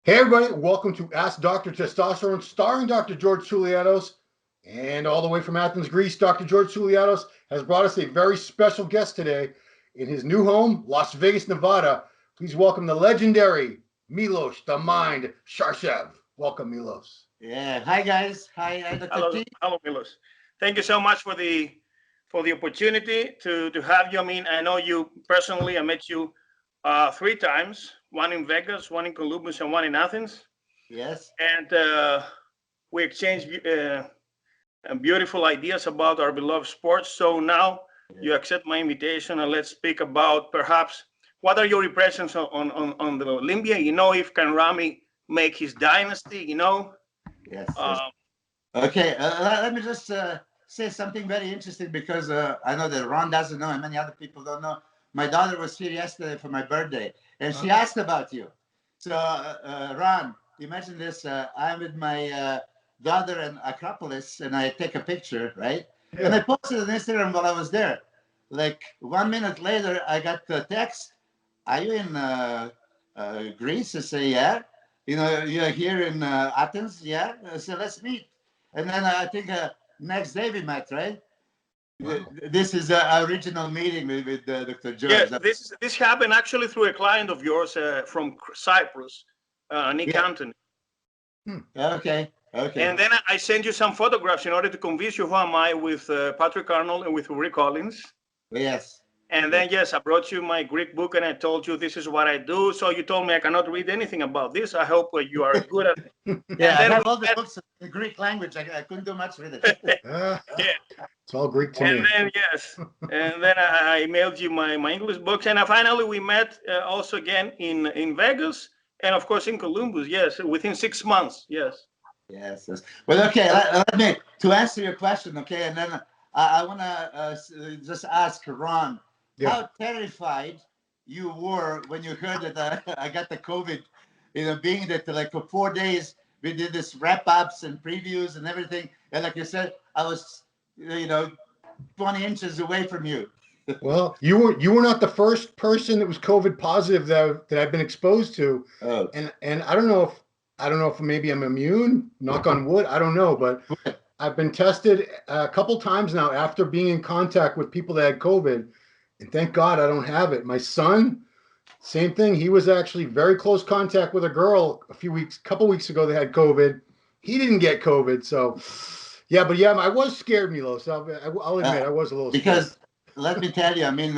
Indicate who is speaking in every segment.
Speaker 1: Hey everybody, welcome to Ask Dr. Testosterone, starring Dr. George Tsoulianos. And all the way from Athens, Greece, Dr. George Tsoulianos has brought us a very special guest today in his new home, Las Vegas, Nevada. Please welcome the legendary Milos, the Mind, Sarcev. Welcome, Milos.
Speaker 2: Yeah. Hi, guys. Hi, Dr.
Speaker 3: Hello,
Speaker 2: T.
Speaker 3: hello, Milos. Thank you so much for the opportunity to have you. I mean, I know you personally. I met you three times: one in Vegas, one in Columbus, and one in Athens.
Speaker 2: Yes.
Speaker 3: And we exchanged beautiful ideas about our beloved sports. So now you accept my invitation, and let's speak about perhaps what are your impressions on the Olympia. You know, if can Rami make his dynasty?
Speaker 2: Yes. Yes.
Speaker 3: Uh,
Speaker 2: Okay. Let me just say something very interesting because I know that Ron doesn't know and many other people don't know. My daughter was here yesterday for my birthday and she asked about you. So, Ron, imagine this. I'm with my daughter in Acropolis and I take a picture, right? And I
Speaker 1: Yeah.
Speaker 2: posted on Instagram while I was there. Like 1 minute later, I got the text. Are you in Greece? I say, yeah. You're here in Athens? Yeah. I said, let's meet. And then I think next day we met, right?
Speaker 1: Wow.
Speaker 2: This is our original meeting with Dr.
Speaker 3: Yes,
Speaker 2: George.
Speaker 3: this happened actually through a client of yours from Cyprus, Nick
Speaker 2: Yeah.
Speaker 3: Anthony.
Speaker 1: Hmm.
Speaker 2: Okay. Okay.
Speaker 3: And then I sent you some photographs in order to convince you who am I with Patrick Arnold and with Rick Collins.
Speaker 2: Yes.
Speaker 3: And
Speaker 2: Yes.
Speaker 3: then, yes, I brought you my Greek book and I told you this is what I do. So you told me I cannot read anything about this. I hope you are good at it.
Speaker 2: Yeah,
Speaker 3: And
Speaker 2: I
Speaker 3: then
Speaker 2: have
Speaker 3: we
Speaker 2: all the
Speaker 3: met.
Speaker 2: books in Greek language. I couldn't do much with it.
Speaker 3: Yeah.
Speaker 1: It's all Greek to
Speaker 3: And
Speaker 1: me.
Speaker 3: then, yes. And then I mailed you my English books. And finally, we met also again in Vegas and, of course, in Columbus. Yes, within 6 months. Yes.
Speaker 2: Yes, yes. Well, okay. Let me to answer your question. Okay, and then I want to just ask Ron,
Speaker 1: Yeah.
Speaker 2: how terrified you were when you heard that I got the COVID. Being that like for 4 days we did this wrap ups and previews and everything, and like you said, I was 20 inches away from you.
Speaker 1: Well, you were not the first person that was COVID positive that I've been exposed to,
Speaker 2: Oh,
Speaker 1: and I don't know if maybe I'm immune. Knock on wood. I don't know, but I've been tested a couple times now after being in contact with people that had COVID, and thank God I don't have it. My son, same thing. He was actually very close contact with a girl couple weeks ago that had COVID. He didn't get COVID, so yeah. But yeah, I was scared, Milos. I'll admit
Speaker 2: uh,
Speaker 1: I was a little scared.
Speaker 2: because let me tell you, I mean,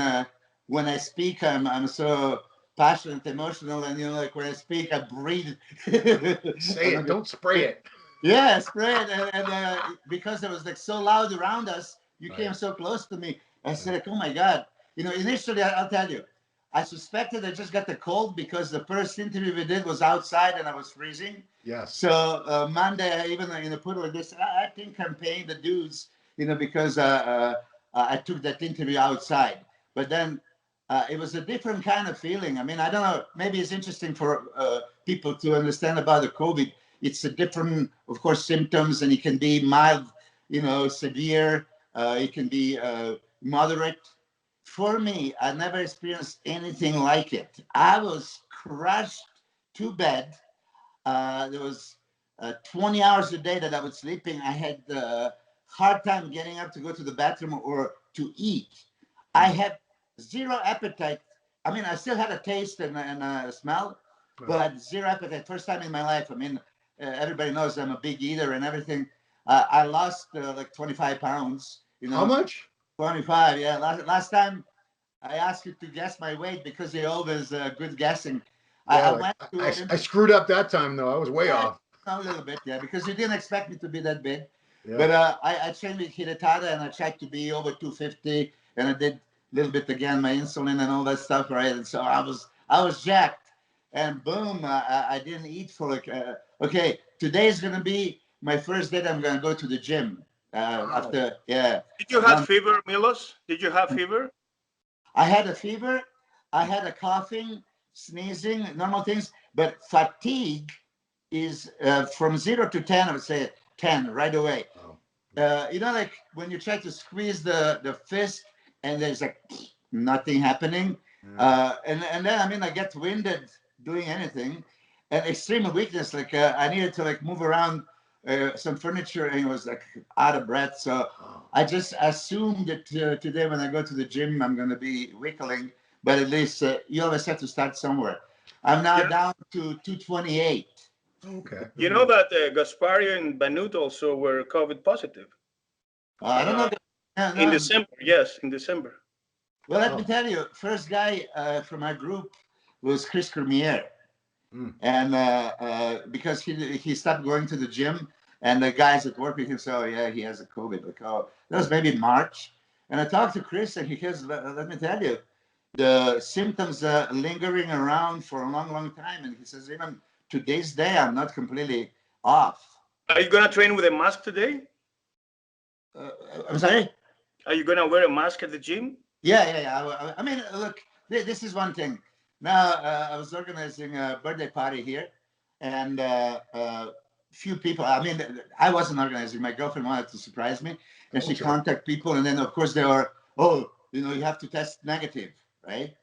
Speaker 2: when I speak, I'm so passionate, emotional, and like when I speak, I breathe.
Speaker 1: Say it. Don't spray it.
Speaker 2: Yeah, spray it, and because it was like so loud around us, you came
Speaker 1: Right.
Speaker 2: so close to me. I said, like, "Oh my God!" Initially, I'll tell you, I suspected I just got the cold because the first interview we did was outside and I was freezing.
Speaker 1: Yes.
Speaker 2: So Monday, I even put like this. I think I'm paying the dues, because I took that interview outside. But then it was a different kind of feeling. I mean, I don't know. Maybe it's interesting for people to understand about the COVID. It's a different, of course, symptoms, and it can be mild, severe. It can be moderate. For me, I never experienced anything like it. I was crushed to bed. There was 20 hours a day that I was sleeping. I had a hard time getting up to go to the bathroom or to eat. I
Speaker 1: Mm.
Speaker 2: had zero appetite. I mean, I still had a taste and a smell,
Speaker 1: Right.
Speaker 2: but zero appetite. First time in my life. I mean, everybody knows I'm a big eater and everything. I lost like 25 pounds.
Speaker 1: How much?
Speaker 2: 25. Yeah. Last time I asked you to guess my weight because you're always good guessing. I
Speaker 1: Yeah, like
Speaker 2: went to
Speaker 1: I
Speaker 2: Olympia.
Speaker 1: screwed up that time though. I was way
Speaker 2: Yeah,
Speaker 1: off.
Speaker 2: a little bit, yeah, because you didn't expect me to be that big.
Speaker 1: Yeah.
Speaker 2: But I trained with Hidetada and I tried to be over 250, and I did a little bit again, my insulin and all that stuff, right? And so I was jacked, and boom, I didn't eat for like okay, today is gonna be my first day that I'm gonna go to the gym.
Speaker 1: Wow.
Speaker 2: After yeah,
Speaker 3: Did you have
Speaker 2: one,
Speaker 3: fever, Milos? Did you have fever?
Speaker 2: I had a fever, I had a coughing, sneezing, normal things, but fatigue is from 0 to 10. I would say 10 right away.
Speaker 1: Oh.
Speaker 2: Like when you try to squeeze the fist and there's like nothing happening.
Speaker 1: Yeah.
Speaker 2: And then, I mean, I get winded doing anything. and extreme weakness. Like I needed to like move around some furniture, and it was like out of breath. So I just assumed that today when I go to the gym, I'm going to be wiggling. But at least you always have to start somewhere. I'm now
Speaker 3: Yeah.
Speaker 2: down to 228.
Speaker 1: Okay.
Speaker 3: You know that Gaspario and Banut also were COVID positive
Speaker 2: I don't know.
Speaker 3: in
Speaker 2: No.
Speaker 3: December. Yes, in December.
Speaker 2: Well, let me tell you, first guy from our group was Chris Cormier. And because he stopped going to the gym, and the guys at work with him said, "Oh yeah, he has a COVID." Like, oh, that was maybe March. And I talked to Chris, and he says, "Let me tell you, the symptoms are lingering around for a long, long time." And he says, "Even to this day, I'm not completely off."
Speaker 3: Are you gonna train with a mask today?
Speaker 2: I'm sorry.
Speaker 3: Are you gonna wear a mask at the gym?
Speaker 2: Yeah. I mean, look, this is one thing. Now, I was organizing a birthday party here, and few people. I mean, I wasn't organizing. My girlfriend wanted to surprise me, and she contacted people, and then of course they were, oh, you have to test negative, right?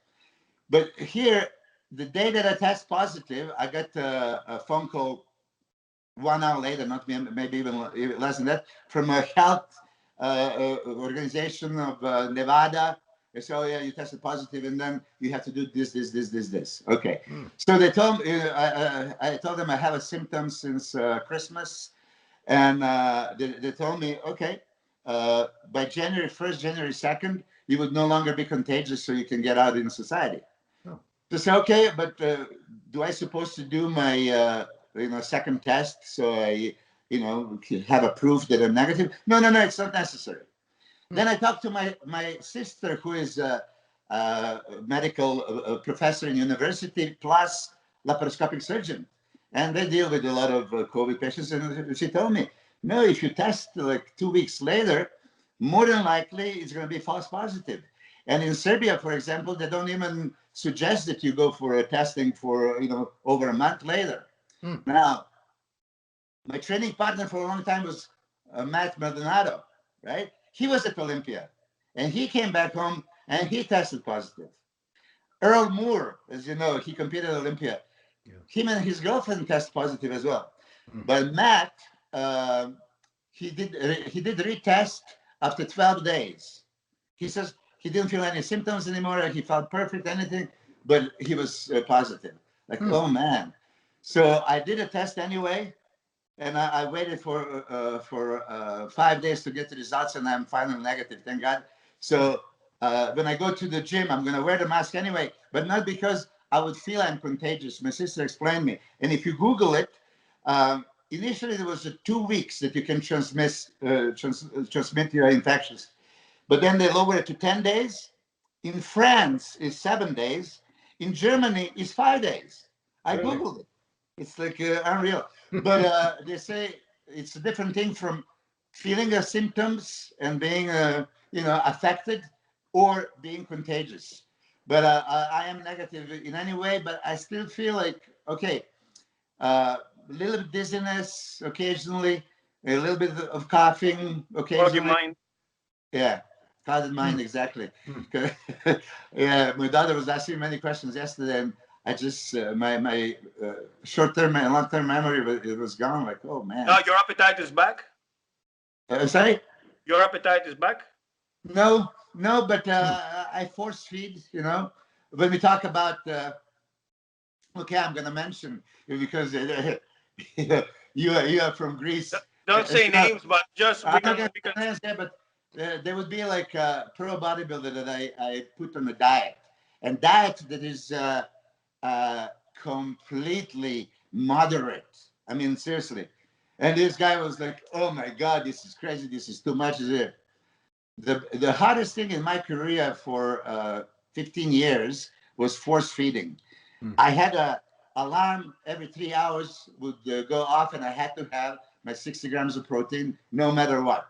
Speaker 2: But here, the day that I test positive, I got a phone call 1 hour later, not maybe even less than that, from a health organization of Nevada. They say, oh yeah, you tested positive, and then you have to do this. Okay. So they told me, I told them I have a symptom since Christmas, and they told me, okay, by January 1st, January 2nd, you would no longer be contagious, so you can get out in society. To say, okay, but do I supposed to do my second test so I have a proof that I'm negative? No, it's not necessary. Then I talked to my sister, who is a medical professor in university plus laparoscopic surgeon, and they deal with a lot of COVID patients. And she told me, no, if you test like 2 weeks later, more than likely it's going to be false positive. And in Serbia, for example, they don't even suggest that you go for a testing for over a month later. Now, my training partner for a long time was Matt Maldonado, right? He was at Olympia, and he came back home and he tested positive. Earl Moore, as you know, he competed at Olympia. Him and his girlfriend tested positive as well. But Matt, he did retest after 12 days. He says he didn't feel any symptoms anymore. He felt perfect, anything, but he was positive. Like, oh man. So I did a test anyway, and I waited for 5 days to get the results, and I'm finally negative, thank God. So when I go to the gym, I'm going to wear the mask anyway, but not because I would feel I'm contagious. My sister explained me, and if you Google it, initially there was 2 weeks that you can transmit your infections, but then they lowered it to 10 days. In France, is 7 days. In Germany, is 5 days. I Googled it. It's like unreal. But they say it's a different thing from feeling the symptoms and being, affected or being contagious. But I am negative in any way, but I still feel like, okay, a little bit dizziness occasionally, a little bit of coughing occasionally.
Speaker 3: Mind.
Speaker 2: Yeah, clouded mind, exactly. Yeah, my daughter was asking many questions yesterday, and I just my short-term and long-term memory it was gone. Like, oh man.
Speaker 3: Your appetite is back.
Speaker 2: Sorry.
Speaker 3: Your appetite is back.
Speaker 2: No, but I force feed. When we talk about. Okay, I'm going to mention because you are from Greece.
Speaker 3: Don't say names, but just we can.
Speaker 2: But there would be like a pro bodybuilder that I put on a diet, and diet that is completely moderate. I mean, seriously. And this guy was like, "Oh my God, this is crazy. This is too much." The hardest thing in my career for 15 years was force feeding. I had a alarm every 3 hours would go off, and I had to have my 60 grams of protein no matter what.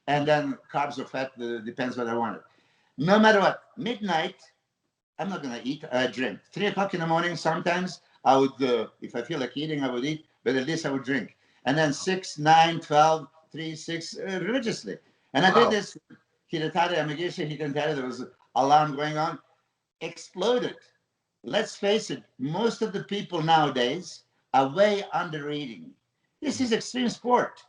Speaker 2: And then carbs or fat, depends what I wanted. No matter what, midnight, I'm not going to eat, I drink. 3 o'clock in the morning, sometimes I would, if I feel like eating, I would eat, but at least I would drink. And then 6, 9, 12, 3, 6, religiously. And I did this, Hiratari Amagishi, he can tell you there was an alarm going on, exploded. Let's face it, most of the people nowadays way under eating. This is extreme sport.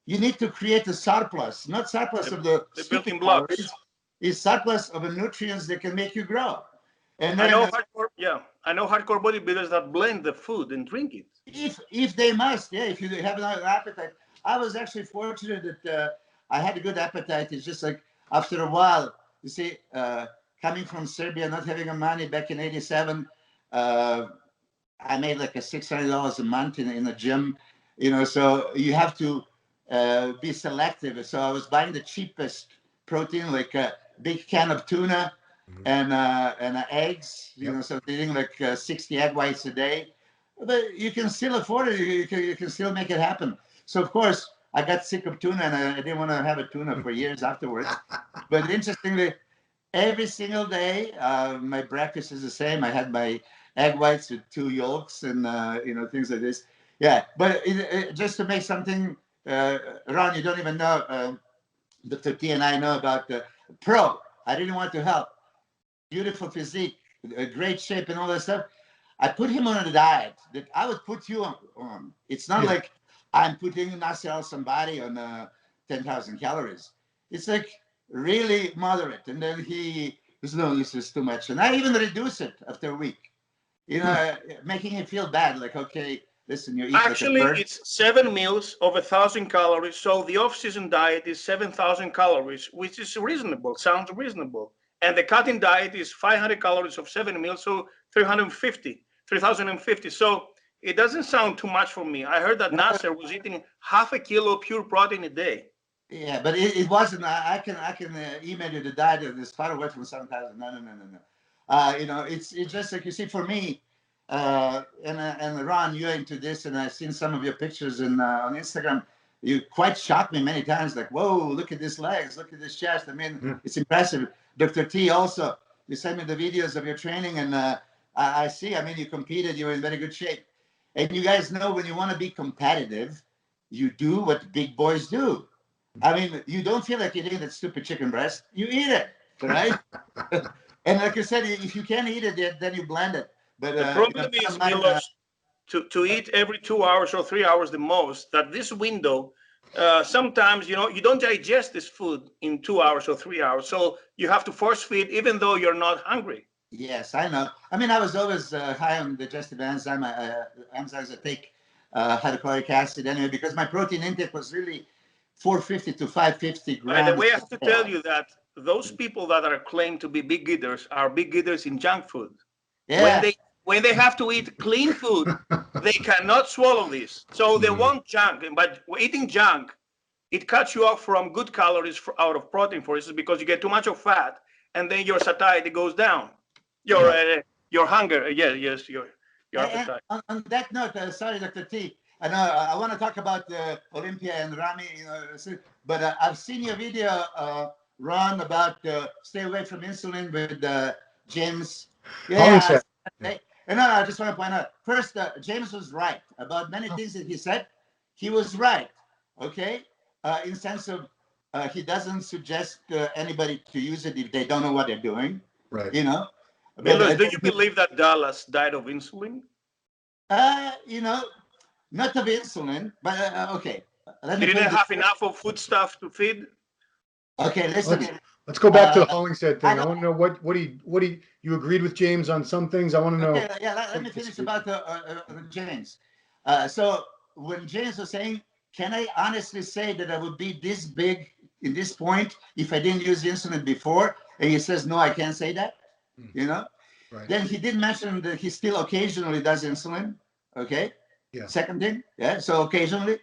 Speaker 2: You need to create a surplus, not surplus of the
Speaker 3: building
Speaker 2: stupid
Speaker 3: blocks.
Speaker 2: calories, is surplus of the nutrients that can make you grow. And
Speaker 3: I
Speaker 2: then
Speaker 3: know hardcore bodybuilders that blend the food and drink it.
Speaker 2: if they must, yeah, if you have an appetite. I was actually fortunate that I had a good appetite. It's just like after a while, you see, coming from Serbia, not having a money back in '87, I made like a $600 a month in a gym, so you have to be selective. So I was buying the cheapest protein, like a big can of tuna and eggs, so eating like 60 egg whites a day. But you can still afford it. You can still make it happen. So, of course, I got sick of tuna and I didn't want to have a tuna for years afterwards. But interestingly, every single day, my breakfast is the same. I had my egg whites with 2 yolks and, things like this. Yeah, but just to make something, Ron, you don't even know, Dr. T and I know about the Pro. I really want to help. Beautiful physique, great shape and all that stuff. I put him on a diet that I would put you on. It's not like I'm putting Nasser somebody on 10,000 calories. It's like really moderate. And then he says, no, this is too much. And I even reduce it after a week, making him feel bad. Like, okay, listen, you eat
Speaker 3: Actually,
Speaker 2: like a bird.
Speaker 3: it's 7 meals of 1,000 calories. So the off-season diet is 7,000 calories, which is reasonable, sounds reasonable. And the cutting diet is 500 calories of 7 meals, so 3,050. So it doesn't sound too much for me. I heard that Nasser was eating half a kilo of pure protein a day.
Speaker 2: Yeah, but it wasn't. I can email you the diet that is far away from 7,000. No. It's just like, you see, for me, and Ron, you're into this, and I've seen some of your pictures on Instagram. You quite shocked me many times. Like, whoa, look at these legs, look at this chest. I mean, it's impressive. Dr. T also, you sent me the videos of your training, and I see. I mean, you competed. You're in very good shape. And you guys know, when you want to be competitive, you do what big boys do. I mean, you don't feel like eating that stupid chicken breast. You eat it, right? And like I said, if you can't eat it, then you blend it. But
Speaker 3: the problem is, Milos, to eat every 2 hours or 3 hours the most, that this window, sometimes, you don't digest this food in 2 hours or 3 hours. So you have to force feed even though you're not hungry.
Speaker 2: Yes, I know. I mean, I was always high on digestive enzymes that take hydrochloric acid anyway, because my protein intake was really 450 to 550 grams.
Speaker 3: By the way, I have to tell you that those people that are claimed to be big eaters are big eaters in junk food.
Speaker 2: Yeah.
Speaker 3: When they have to eat clean food, they cannot swallow this. So they want junk. But eating junk, it cuts you off from good calories out of protein, for instance, because you get too much of fat, and then your satiety goes down. Your hunger, your appetite.
Speaker 2: On that note, sorry, Dr. T, I know I want to talk about Olympia and Rami, but I've seen your video, Ron, about stay away from insulin with James. Yeah. And I just want to point out, first, James was right about many things that he said. He was right, okay, in sense of he doesn't suggest anybody to use it if they don't know what they're doing,
Speaker 1: right?
Speaker 3: Milos, do you believe that Dallas died of insulin?
Speaker 2: Not of insulin, but okay.
Speaker 3: He didn't have enough of food stuff to feed.
Speaker 2: Okay, listen.
Speaker 1: Let's go back to the Hollingshead thing. I want to know what you agreed with James on some things. I want to know.
Speaker 2: Okay, yeah, let me finish about James. So when James was saying, can I honestly say that I would be this big in this point if I didn't use insulin before? And he says, no, I can't say that. Right. Then he did mention that he still occasionally does insulin. Okay.
Speaker 1: Yeah.
Speaker 2: Second thing, so occasionally.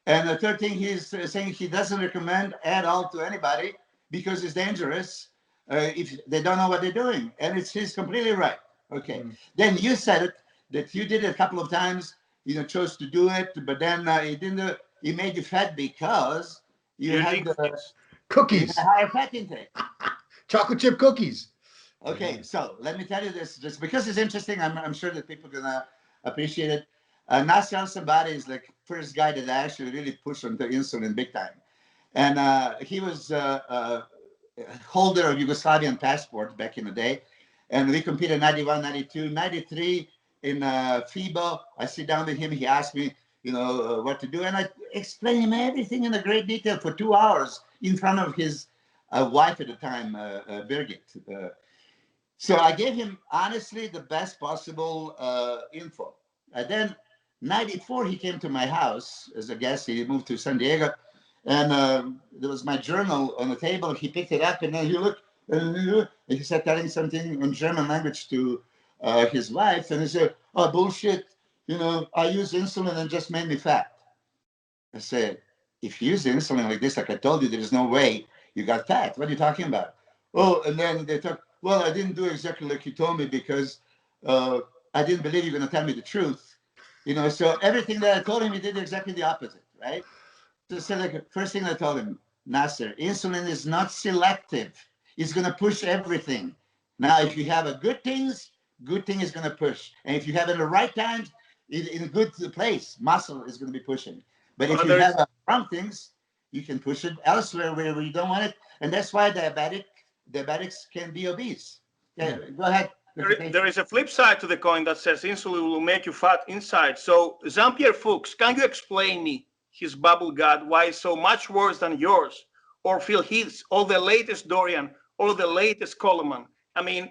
Speaker 2: And the third thing, he's saying he doesn't recommend at all to anybody because it's dangerous if they don't know what they're doing. And he's completely right. Okay. Then you said it, that you did it a couple of times, chose to do it, but then he made you fat because you had
Speaker 1: cookies,
Speaker 2: you had higher fat intake.
Speaker 1: Chocolate chip cookies.
Speaker 2: Okay, so let me tell you this, just because it's interesting. I'm sure that people are gonna appreciate it. Nasser Al-Sabari is like first guy that I actually really pushed onto insulin big time, and he was holder of Yugoslavian passport back in the day, and we competed 91, 92, 93. in FIBO. I sit down with him. He asks me, what to do, and I explain him everything in a great detail for 2 hours in front of his wife at the time, Birgit. So I gave him honestly the best possible info. And then '94, he came to my house as a guest. He moved to San Diego, and there was my journal on the table. He picked it up, and then he looked, and he started telling something in German language to his wife, and he said, "Oh, bullshit! I use insulin and just made me fat." I said, "If you use insulin like this, like I told you, there's no way you got fat. What are you talking about?" Oh, and then they talk. Well, I didn't do exactly like you told me because I didn't believe you're going to tell me the truth. So everything that I told him, he did exactly the opposite, right? So like first thing I told him, Nasser, insulin is not selective. It's going to push everything. Now, if you have a good thing is going to push. And if you have it in the right times, in a good place, muscle is going to be pushing. But if you have wrong things, you can push it elsewhere where you don't want it. And that's why diabetics can be obese. Yeah, go ahead.
Speaker 3: There is a flip side to the coin that says insulin will make you fat inside. So Jean-Pierre Fuchs, can you explain me his bubble gut, why it's so much worse than yours? Or Phil Heath, or the latest Dorian, or the latest Coleman? I mean,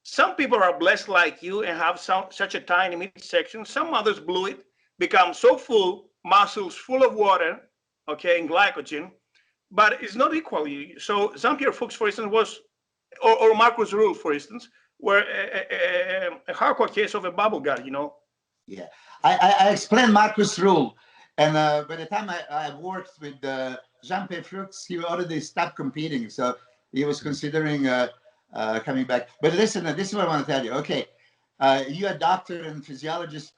Speaker 3: some people are blessed like you and have such a tiny midsection. Some others blew it, become so full, muscles full of water, okay, and glycogen, but it's not equally. So Jean-Pierre Fuchs, for instance, was, or Marcus Rule, for instance, were a hardcore case of a bubble gut,
Speaker 2: Yeah, I explained Marcus Rule, and by the time I worked with Jean-Pierre Fuchs, he already stopped competing, so he was considering coming back. But listen, this is what I want to tell you. Okay, you're a doctor and physiologist.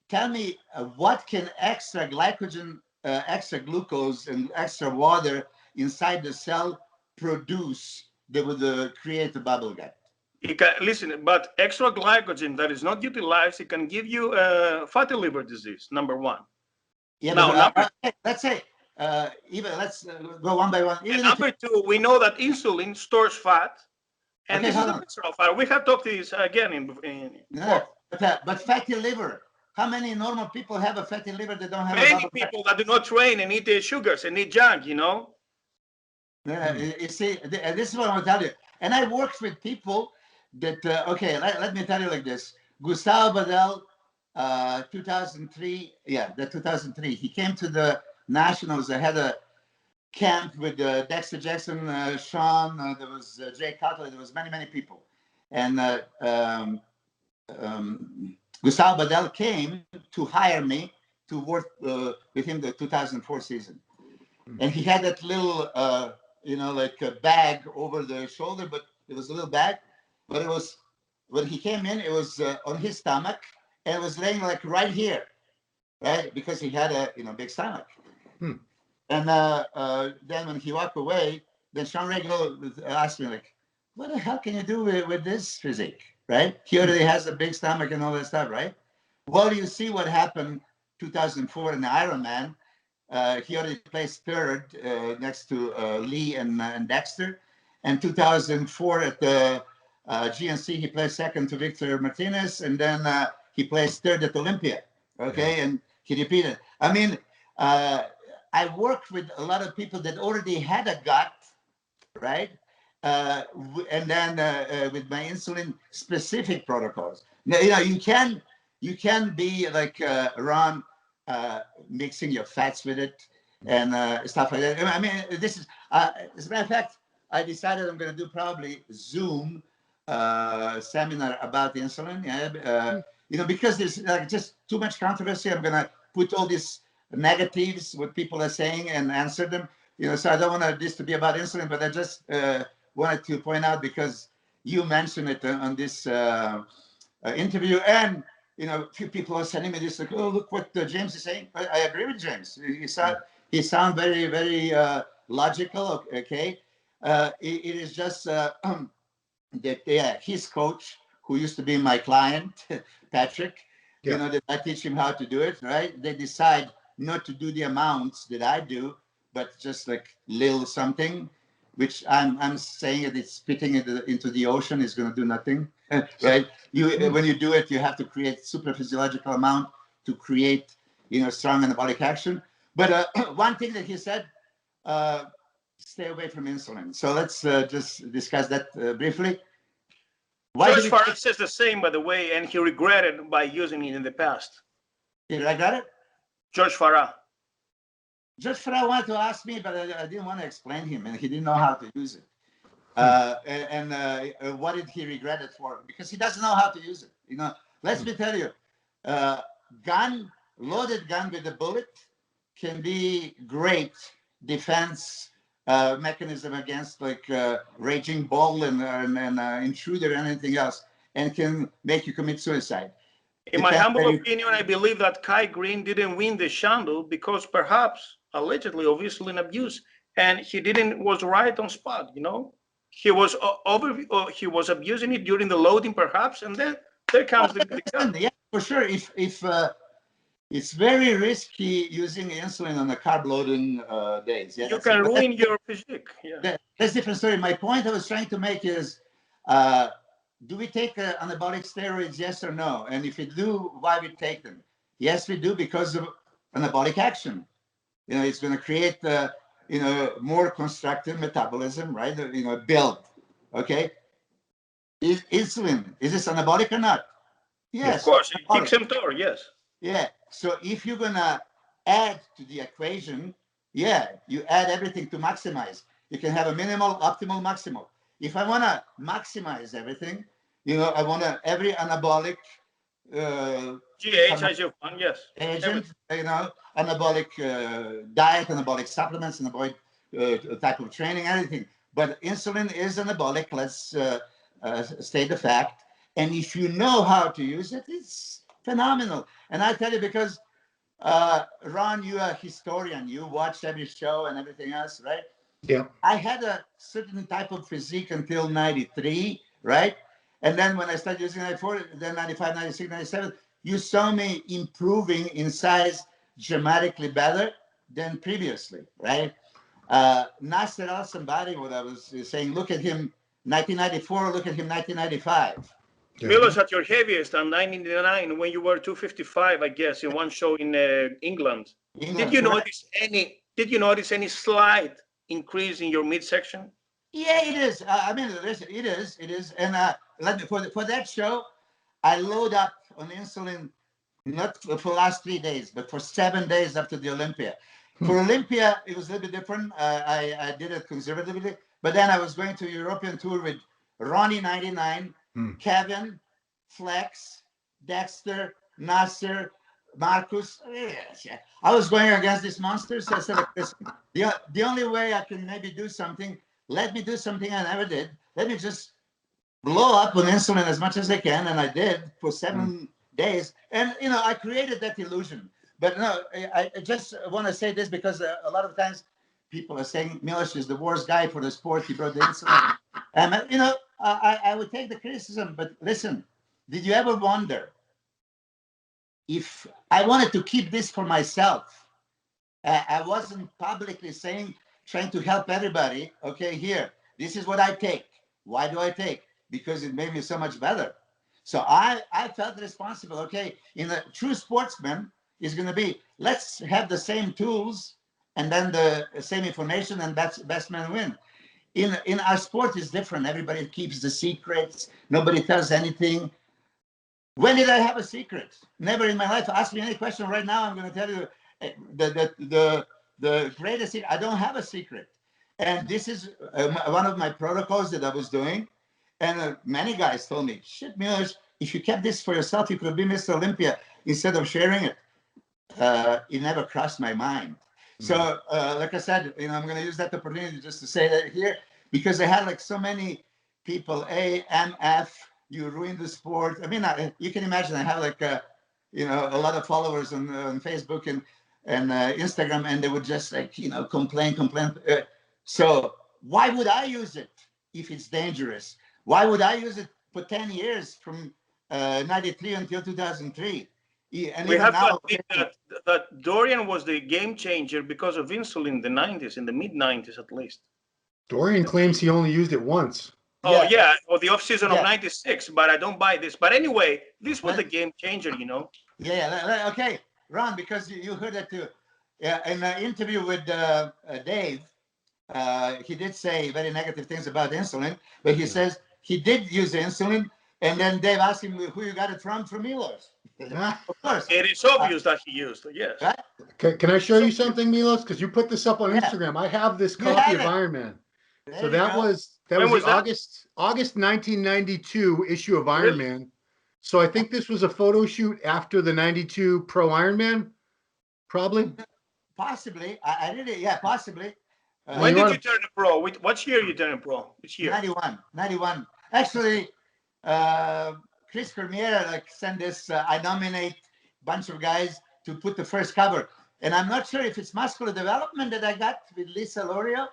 Speaker 2: Tell me what can extra glycogen, extra glucose, and extra water inside the cell produce that would create a bubble gut?
Speaker 3: It can, listen, but extra glycogen that is not utilized, it can give you fatty liver disease, number one.
Speaker 2: Yeah, now, let's say, let's go one by one.
Speaker 3: And number two, we know that insulin stores fat, and this is the visceral fat. We have talked this again in
Speaker 2: but fatty liver. How many normal people have a fatty liver that don't have
Speaker 3: many people that do not train and eat sugars and eat junk,
Speaker 2: Yeah, you see, this is what I want to tell you. And I worked with people that, let me tell you like this. Gustavo Badel, 2003, 2003. He came to the Nationals. I had a camp with Dexter Jackson, Sean, there was Jay Cutler, there was many people. And Gustavo Badel came to hire me to work with him the 2004 season. And he had that little, like a bag over the shoulder, but it was a little bag. But it was, when he came in, it was on his stomach, and it was laying like right here, right? Because he had a, big stomach. And then when he walked away, then Sean Regal asked me, like, what the hell can you do with this physique, right? He already has a big stomach and all that stuff, right? Well, you see what happened 2004 in the Ironman. He already placed third next to Lee and Dexter. And 2004 at the GNC, he placed second to Victor Martinez. And then he placed third at Olympia, okay? And he repeated. I mean, I worked with a lot of people that already had a gut, right? And then with my insulin specific protocols. Now, you can be like Ron, mixing your fats with it and stuff like that. I mean, this is, as a matter of fact, I decided I'm going to do probably Zoom seminar about insulin. Because there's just too much controversy. I'm going to put all these negatives, what people are saying, and answer them. So I don't want this to be about insulin, but I just wanted to point out because you mentioned it on this interview, and a few people are sending me this, like, oh, look what James is saying. I agree with James. He sound very, very logical. Okay, it is just that his coach, who used to be my client, Patrick, that I teach him how to do it. Right? They decide not to do the amounts that I do, but just like little something, which I'm saying that it's spitting it into the ocean is going to do nothing. right? When you do it, you have to create super physiological amount to create, strong anabolic action. But one thing that he said, stay away from insulin. So let's just discuss that briefly.
Speaker 3: George Farah says the same, by the way, and he regretted by using it in the past.
Speaker 2: Did I got it?
Speaker 3: George Farah.
Speaker 2: George Farah wanted to ask me, but I didn't want to explain him, and he didn't know how to use it. What did he regret it for? Because he doesn't know how to use it. Let me tell you, loaded gun with a bullet can be great defense mechanism against raging bull and intruder and anything else, and can make you commit suicide.
Speaker 3: In my humble opinion, I believe that Kai Green didn't win the Shandor because perhaps, allegedly, of insulin abuse, and he was right on spot. He was he was abusing it during the loading, perhaps, and then there comes the gun.
Speaker 2: Yeah, for sure. If it's very risky using insulin on the carb loading days. Yeah,
Speaker 3: you can ruin your physique. Yeah,
Speaker 2: that's a different story. My point I was trying to make is, do we take anabolic steroids? Yes or no? And if we do, why we take them? Yes, we do because of anabolic action. It's going to create more constructive metabolism, right? Build. Okay. Insulin, is this anabolic or not? Yes.
Speaker 3: Of course, it kicks mTOR, yes.
Speaker 2: Yeah. So if you're going to add to the equation, you add everything to maximize. You can have a minimal, optimal, maximal. If I want to maximize everything, I want every anabolic
Speaker 3: GH, IGF-1, yes.
Speaker 2: Agent, anabolic diet, anabolic supplements, anabolic type of training, anything. But insulin is anabolic. Let's state the fact. And if you know how to use it, it's phenomenal. And I tell you, because Ron, you're a historian. You watch every show and everything else, right?
Speaker 1: Yeah.
Speaker 2: I had a certain type of physique until 93, right? And then when I started using 94, then 95, 96, 97, you saw me improving in size dramatically better than previously, right? Nasser Al-Sambari, what I was saying, look at him 1994, look at him 1995.
Speaker 3: Milos at your heaviest on 1999 when you were 255, I guess, in one show in England. Did you notice any slight increase in your midsection?
Speaker 2: Yeah, it is. It is. And for that show, I load up on insulin, not for the last 3 days, but for 7 days after the Olympia. For Olympia, it was a little bit different. I did it conservatively, but then I was going to a European tour with Ronnie 99, Kevin, Flex, Dexter, Nasser, Marcus. I was going against these monsters. So I said, listen, the only way I can maybe do something, let me do something I never did. Let me just blow up on insulin as much as I can. And I did for 7 days. And, I created that illusion. But no, I just want to say this because a lot of times people are saying Milos is the worst guy for the sport. He brought the insulin. And, I would take the criticism. But listen, did you ever wonder if I wanted to keep this for myself? I wasn't publicly trying to help everybody. Okay, here, this is what I take. Why do I take? Because it made me so much better. So I felt responsible. Okay, in a true sportsman is going to be, let's have the same tools and then the same information, and best man win. In our sport is different. Everybody keeps the secrets. Nobody tells anything. When did I have a secret? Never in my life. Ask me any question right now. I'm going to tell you the greatest secret. I don't have a secret. And this is one of my protocols that I was doing. And many guys told me, shit, Milos, if you kept this for yourself, you could be Mr. Olympia instead of sharing it. It never crossed my mind. So, like I said, I'm going to use that opportunity just to say that here, because I had so many people, AMF, you ruined the sport. I mean, you can imagine I have a lot of followers on Facebook and Instagram, and they would just complain. So why would I use it if it's dangerous? Why would I use it for 10 years from 93 until 2003? And
Speaker 3: we have to admit that Dorian was the game changer because of insulin in the 90s, in the mid-90s at least.
Speaker 1: Dorian claims he only used it once.
Speaker 3: Oh yeah, or the off season of
Speaker 2: Yeah.
Speaker 3: '96, but I don't buy this. But anyway, this was
Speaker 2: But-
Speaker 3: the game changer, you know.
Speaker 2: Yeah. Okay, Ron, because you heard that too. Yeah, in an interview with Dave, he did say very negative things about insulin, but he says he did use insulin. And then Dave asked him who you got it from Milos. Of course.
Speaker 3: It is obvious that he used, yes.
Speaker 2: Right?
Speaker 1: Can I show you something, Milos? Because you put this up on
Speaker 2: Yeah.
Speaker 1: Instagram. I have this
Speaker 2: You
Speaker 1: copy
Speaker 2: have
Speaker 1: of
Speaker 2: it.
Speaker 1: Iron Man.
Speaker 2: There
Speaker 1: So
Speaker 2: you
Speaker 1: that
Speaker 2: go.
Speaker 1: was
Speaker 3: When was
Speaker 1: the
Speaker 3: that?
Speaker 1: August 1992 issue of Iron
Speaker 3: Really?
Speaker 1: Man. So I think this was a photo shoot after the 92 Pro Iron Man, probably.
Speaker 2: Possibly. I did it. Yeah, possibly.
Speaker 3: When
Speaker 1: you're
Speaker 3: did
Speaker 1: on
Speaker 3: you turn pro? What year you turned pro? Which year?
Speaker 2: 91. Actually, Chris Cormier sent this. I nominate bunch of guys to put the first cover, and I'm not sure if it's Muscular Development that I got with Lisa Lorio.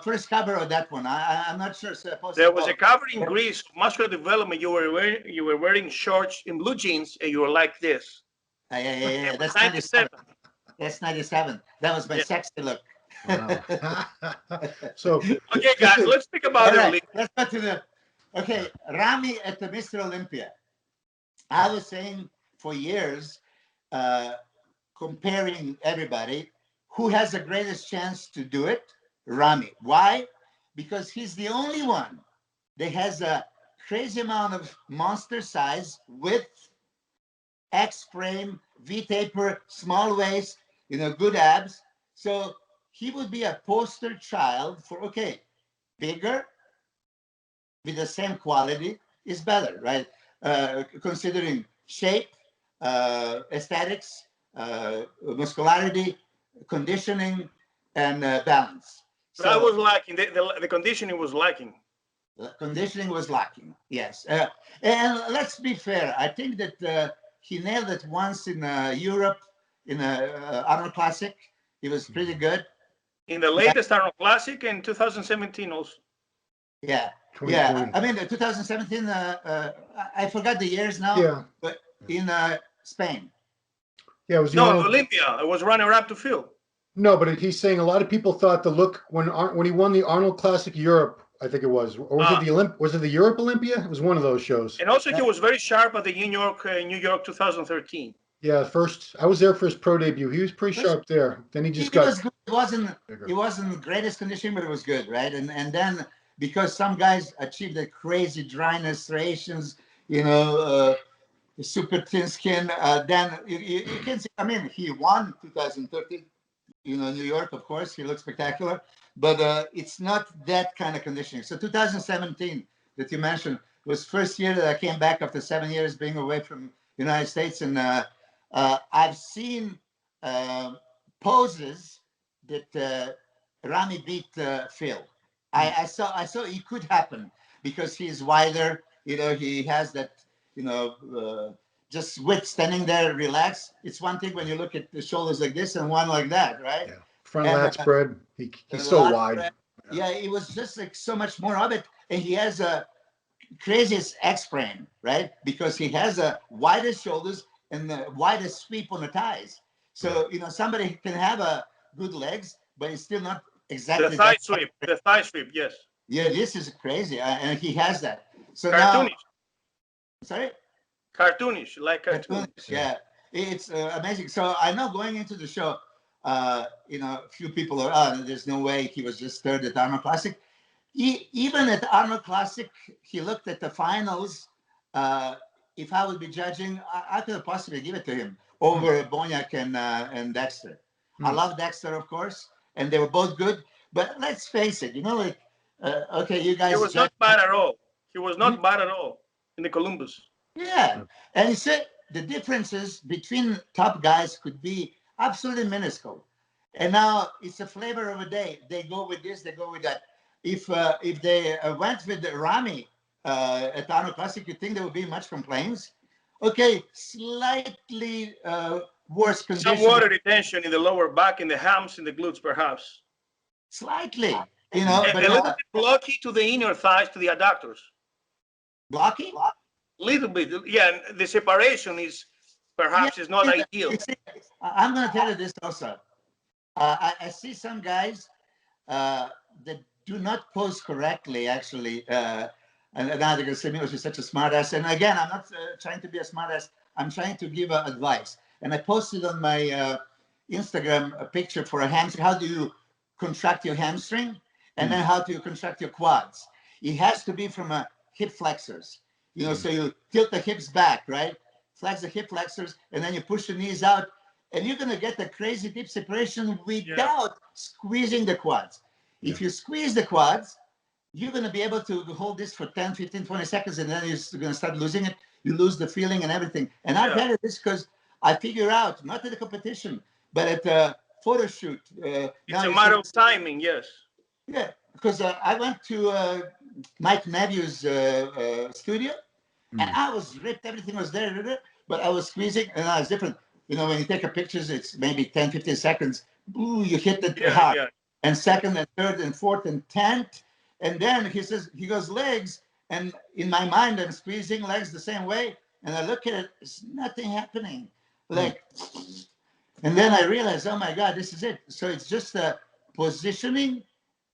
Speaker 2: First cover of that one. I'm not sure.
Speaker 3: There was a cover in Greece, Muscular Development. You were wearing shorts in blue jeans, and you were like this.
Speaker 2: Yeah. That's
Speaker 3: 97.
Speaker 2: 97. That's 97. That was my sexy look.
Speaker 1: Wow. So
Speaker 3: Okay, guys, let's speak about the Olympics.
Speaker 2: Let's go to the. Okay, Rami at the Mr. Olympia. I was saying for years, comparing everybody, who has the greatest chance to do it? Rami. Why? Because he's the only one that has a crazy amount of monster size, width, X frame, V taper, small waist, good abs. So he would be a poster child for, okay, bigger with the same quality is better, right? Considering shape, aesthetics, muscularity, conditioning, and balance. So
Speaker 3: That was lacking. The conditioning was lacking.
Speaker 2: conditioning was lacking, yes. And let's be fair. I think that he nailed it once in Europe in Arnold Classic. He was pretty good.
Speaker 3: In the latest Arnold Classic in 2017 also.
Speaker 2: Yeah.
Speaker 1: 2020.
Speaker 2: Yeah. I mean, the 2017, I forgot the years now,
Speaker 1: Yeah.
Speaker 2: but in Spain.
Speaker 1: Yeah, it was the
Speaker 3: No,
Speaker 1: Arnold.
Speaker 3: Olympia. It was runner-up to Phil.
Speaker 1: No, but he's saying a lot of people thought the look when he won the Arnold Classic Europe, I think it was, or was it the was it the Europe Olympia? It was one of those shows.
Speaker 3: And also, he was very sharp at the New York 2013.
Speaker 1: Yeah, first I was there for his pro debut. He was pretty sharp there. Then he just
Speaker 2: He
Speaker 1: got.
Speaker 2: was good. It wasn't greatest condition, but it was good, right? And then because some guys achieved the crazy dryness, striations, super thin skin, then you can see. I mean, he won 2013. New York, of course, he looked spectacular, but it's not that kind of conditioning. So 2017 that you mentioned was first year that I came back after 7 years being away from the United States, and I've seen poses that Rami beat Phil. I saw it could happen because he's wider. He has that. Just width, standing there, relax. It's one thing when you look at the shoulders like this and one like that, right?
Speaker 1: Yeah. Front lat spread. He's so wide.
Speaker 2: Yeah, it was just like so much more of it. And he has a craziest X frame, right? Because he has the widest shoulders and the widest sweep on the thighs. So, somebody can have a good legs, but it's still not exactly
Speaker 3: the thigh sweep. The thigh sweep, yes.
Speaker 2: Yeah, this is crazy. And he has that. So
Speaker 3: cartoonish.
Speaker 2: Now, sorry?
Speaker 3: Cartoonish, like cartoonish.
Speaker 2: Yeah, it's amazing. So I know going into the show, a few people are, there's no way he was just third at Arnold Classic. Even at Arnold Classic, he looked at the finals. If I would be judging, I could possibly give it to him over Boniak and Dexter. I love Dexter, of course, and they were both good. But let's face it, okay, you guys.
Speaker 3: He was not bad at all. He was not bad at all in the Columbus.
Speaker 2: Yeah, and he said the differences between top guys could be absolutely minuscule. And now it's a flavor of a day. They go with this, they go with that. If they went with the Rami at Arnold Classic, you think there would be much complaints? Okay, slightly worse condition.
Speaker 3: Some water retention in the lower back, in the hams, in the glutes, perhaps.
Speaker 2: Slightly,
Speaker 3: but a little bit blocky to the inner thighs, to the adductors.
Speaker 2: Blocky?
Speaker 3: Little bit, yeah. The separation is perhaps is not ideal.
Speaker 2: See, I'm going to tell you this also. I see some guys that do not pose correctly, actually. And now they're going to say, Milos, you're such a smart ass. And again, I'm not trying to be a smart ass. I'm trying to give advice. And I posted on my Instagram a picture for a hamstring. How do you contract your hamstring? And then how do you contract your quads? It has to be from a hip flexors. You know, so you tilt the hips back, right? Flex the hip flexors, and then you push the knees out. And you're going to get the crazy deep separation without squeezing the quads. If you squeeze the quads, you're going to be able to hold this for 10, 15, 20 seconds, and then you're going to start losing it. You lose the feeling and everything. And I've had this because I figure out, not at the competition, but at a photo shoot.
Speaker 3: It's a matter of timing, yes.
Speaker 2: Yeah, because I went to Mike Neview's studio, and I was ripped. Everything was there, but I was squeezing, and I was different. You know, when you take a pictures, it's maybe 10, 15 seconds. Ooh, you hit it hard. Yeah. And second and third and fourth and 10th. And then he goes legs. And in my mind, I'm squeezing legs the same way. And I look at it, there's nothing happening. Like, and then I realized, oh my God, this is it. So it's just a positioning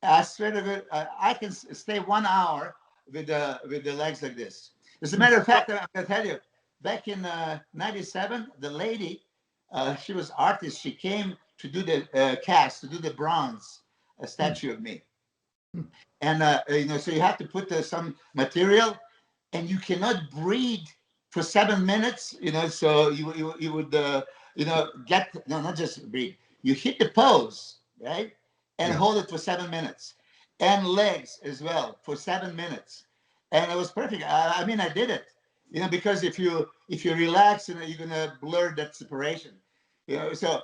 Speaker 2: aspect of it. I can stay 1 hour with the legs like this. As a matter of fact, I'm going to tell you, back in 97, the lady, she was artist. She came to do the cast, to do the bronze statue of me. And, you know, so you have to put some material, and you cannot breathe for 7 minutes, you know, so you would, you know, not just breathe. You hit the pose, right? And hold it for 7 minutes. And legs as well for 7 minutes. And it was perfect. I mean, I did it. You know, because if you relax, you know, you're gonna blur that separation. You know, so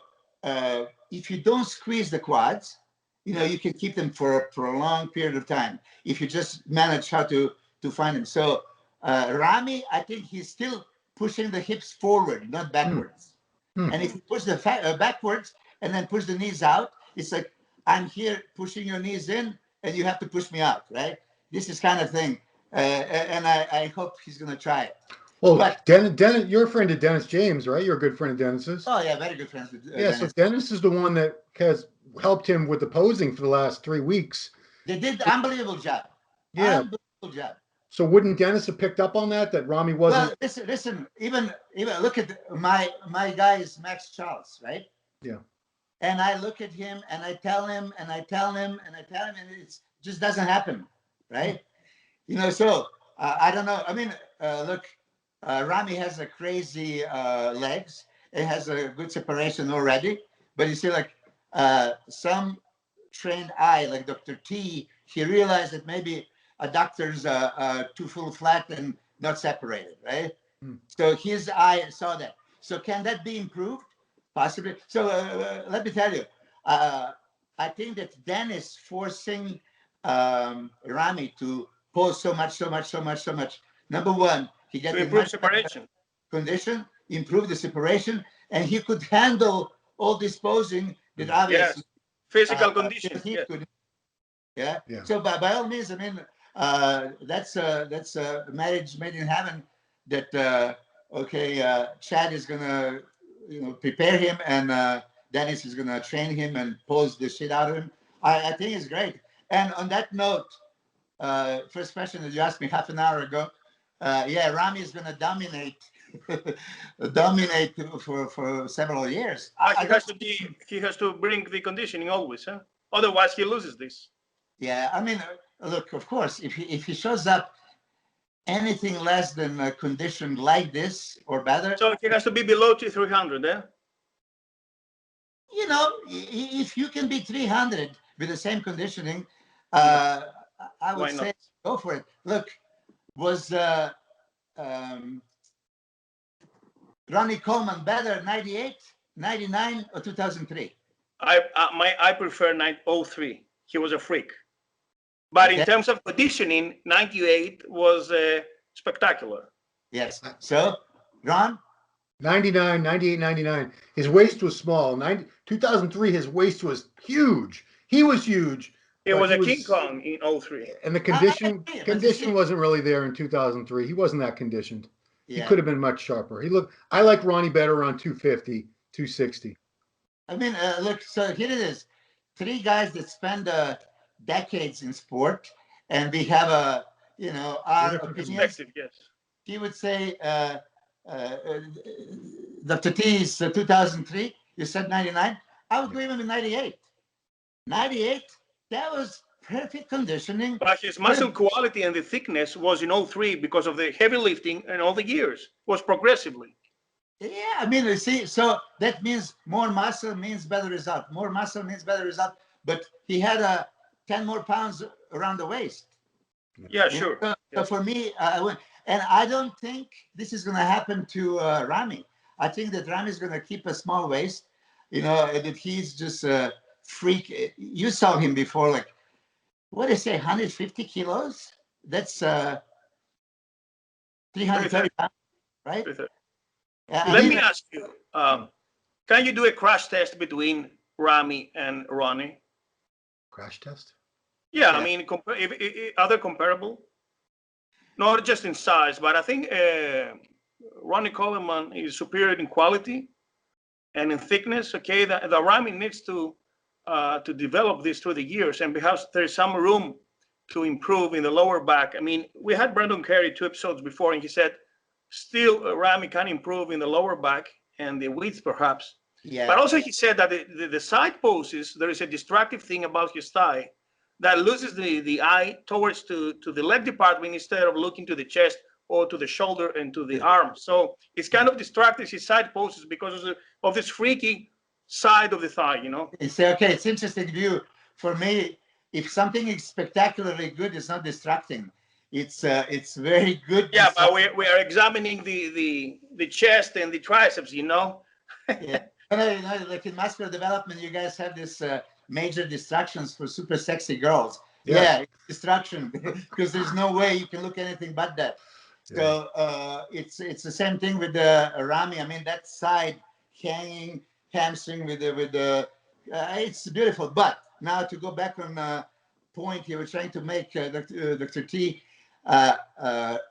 Speaker 2: if you don't squeeze the quads, you know, you can keep them for a long period of time if you just manage how to find them. So Rami, I think he's still pushing the hips forward, not backwards. And if you push the backwards and then push the knees out, it's like I'm here pushing your knees in, and you have to push me out, right? This is kind of thing. And I hope he's going to try it.
Speaker 1: Well, but Dennis, you're a friend of Dennis James, right? You're a good friend of Dennis's.
Speaker 2: Oh, yeah, very good friends with
Speaker 1: Dennis. So Dennis is the one that has helped him with the posing for the last 3 weeks.
Speaker 2: They did an unbelievable job.
Speaker 1: Yeah.
Speaker 2: Unbelievable job.
Speaker 1: So wouldn't Dennis have picked up on that Rami wasn't?
Speaker 2: Well, listen. Even look at my guy is Max Charles, right?
Speaker 1: Yeah.
Speaker 2: And I look at him, and I tell him, and I tell him, and I tell him, and it just doesn't happen, right? You know, so I don't know. I mean, look, Rami has a crazy legs. It has a good separation already. But you see, like some trained eye, like Dr. T, he realized that maybe a doctor's too full flat and not separated, right? So his eye saw that. So can that be improved? Possibly. So let me tell you, I think that Dennis forcing Rami to pose so much. Number one, he gets
Speaker 3: to improve separation
Speaker 2: condition, improve the separation, and he could handle all this posing that obviously
Speaker 3: physical condition.
Speaker 2: Yeah. So by all means, I mean that's a marriage made in heaven. That Chad is gonna prepare him, and Dennis is gonna train him and pose the shit out of him. I think it's great. And on that note, first question that you asked me half an hour ago, Rami is going to dominate for several years.
Speaker 3: He has to bring the conditioning always, huh? Otherwise, he loses this.
Speaker 2: Yeah, I mean, look, of course, if he shows up anything less than conditioned like this or better,
Speaker 3: so he has to be below 300, eh?
Speaker 2: You know, if you can be 300 with the same conditioning, I would say go for it. Look, was Ronnie Coleman better 98, 99, or 2003?
Speaker 3: I prefer 03. He was a freak. But in terms of conditioning, 98 was spectacular.
Speaker 2: Yes. So, Ron?
Speaker 1: 99, 98, 99. His waist was small. 2003, his waist was huge. He was huge.
Speaker 3: It was a King Kong in 03.
Speaker 1: And the condition wasn't really there in 2003. He wasn't that conditioned. Yeah. He could have been much sharper. I like Ronnie better around 250, 260.
Speaker 2: I mean, look, so here it is. 3 guys that spend the decades in sport, and we have our
Speaker 1: Different
Speaker 2: opinions.
Speaker 3: Perspective, yes.
Speaker 2: He would say, Dr. T is 2003. You said 99. I would go even with 98. 98. That was perfect conditioning.
Speaker 3: But his muscle quality and the thickness was in 03 because of the heavy lifting and all the years. Was progressively.
Speaker 2: Yeah, I mean, you see, so that means more muscle means better result. More muscle means better result. But he had 10 more pounds around the waist.
Speaker 3: Yeah, sure.
Speaker 2: So for me, and I don't think this is going to happen to Rami. I think that Rami is going to keep a small waist. That he's just a freak. You saw him before, like, what do you say, 150 kilos? That's 330 pounds, right?
Speaker 3: Let me ask you, can you do a crash test between Rami and Ronnie?
Speaker 1: Crash test?
Speaker 3: Yeah, I mean, are they comparable? Not just in size, but I think Ronnie Coleman is superior in quality and in thickness. Okay, the Rami needs to develop this through the years, and perhaps there's some room to improve in the lower back. I mean, we had Brandon Carey 2 episodes before, and he said still Rami can improve in the lower back and the width perhaps.
Speaker 2: Yeah.
Speaker 3: But also he said that the side poses, there is a distractive thing about his thigh that loses the eye towards to the leg department instead of looking to the chest or to the shoulder and to the arm. So it's kind of distracting his side poses because of this freaky side of the thigh,
Speaker 2: It's okay. It's interesting view. For me, if something is spectacularly good, it's not distracting. It's very good.
Speaker 3: Yeah, but we are examining the chest and the triceps,
Speaker 2: Yeah. Like in muscular development, you guys have this major distractions for super sexy girls. Yeah, it's distraction because there's no way you can look anything but that. So it's the same thing with the Rami. I mean, that side hanging hamstring with the it's beautiful. But now to go back on the point you were trying to make, Dr. T,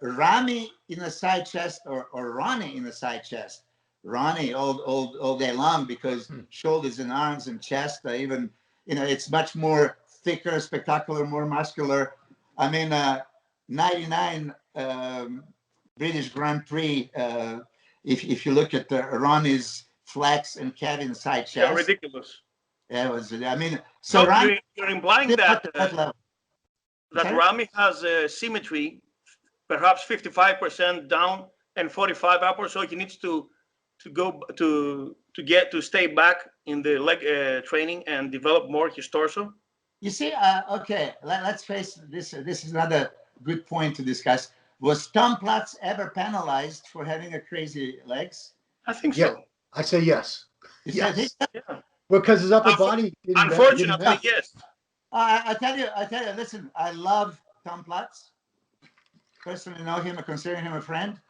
Speaker 2: Rami in a side chest or Ronnie in a side chest. Ronnie all day long because shoulders and arms and chest, even, it's much more thicker, spectacular, more muscular. I mean, 99 British Grand Prix, if you look at Ronnie's flex and Kevin side chest.
Speaker 3: Yeah, ridiculous.
Speaker 2: Yeah, it was, I mean, so
Speaker 3: you're implying that Rami has symmetry, perhaps 55% down and 45 upward, so he needs to stay back in the leg training and develop more his torso.
Speaker 2: You see, okay, let's face this. This is another good point to discuss. Was Tom Platts ever penalized for having a crazy legs?
Speaker 3: I think so.
Speaker 1: Yeah, I say yes.
Speaker 2: Yes.
Speaker 3: Yeah.
Speaker 1: Because his upper body didn't
Speaker 3: unfortunately, yes.
Speaker 2: I tell you, listen, I love Tom Platts. Personally know him, I consider him a friend.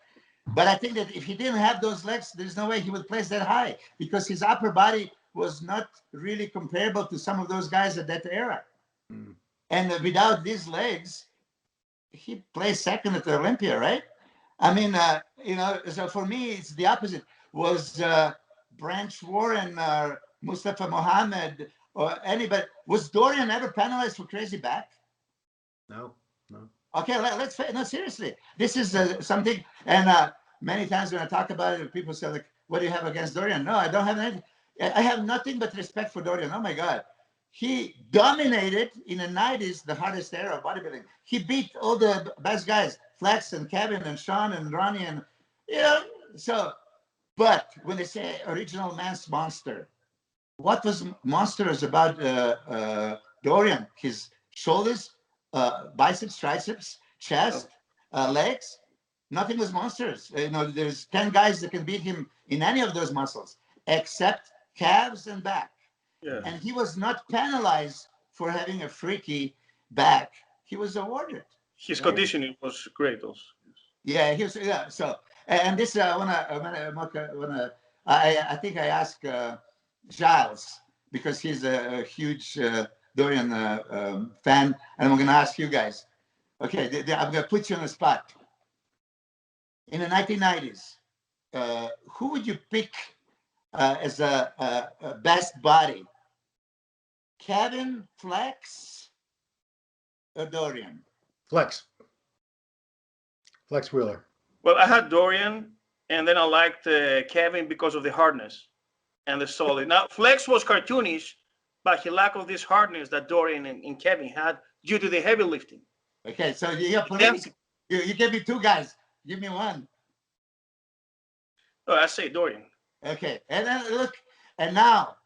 Speaker 2: But I think that if he didn't have those legs, there's no way he would place that high because his upper body was not really comparable to some of those guys at that era. And without these legs, he placed second at the Olympia, right? I mean, so for me, it's the opposite. Was Branch Warren or Mustafa Mohammed or anybody, was Dorian ever penalized for crazy back?
Speaker 1: No.
Speaker 2: Okay, no, seriously. This is something, and many times when I talk about it, people say, like, what do you have against Dorian? No, I don't have anything. I have nothing but respect for Dorian. Oh my God. He dominated in the 90s, the hardest era of bodybuilding. He beat all the best guys, Flex and Kevin and Sean and Ronnie and, so, but when they say original man's monster, what was monstrous about Dorian? His shoulders, biceps, triceps, chest, legs, nothing was monstrous. There's 10 guys that can beat him in any of those muscles, except calves and back. Yeah. And he was not penalized for having a freaky back. He was awarded.
Speaker 3: His conditioning was great also.
Speaker 2: Yeah, he was. Yeah. So, and this I think I asked Giles because he's a huge Dorian fan, and I'm going to ask you guys. Okay, I'm going to put you on the spot. In the 1990s, who would you pick as a best body? Kevin, Flex, or Dorian?
Speaker 1: Flex Wheeler.
Speaker 3: Well, I had Dorian, and then I liked Kevin because of the hardness and the solid. Now, Flex was cartoonish, but he lacked of this hardness that Dorian and Kevin had due to the heavy lifting.
Speaker 2: Okay, so you're political. You give me two guys. Give me one.
Speaker 3: Oh, I say Dorian.
Speaker 2: Okay, and then look, and now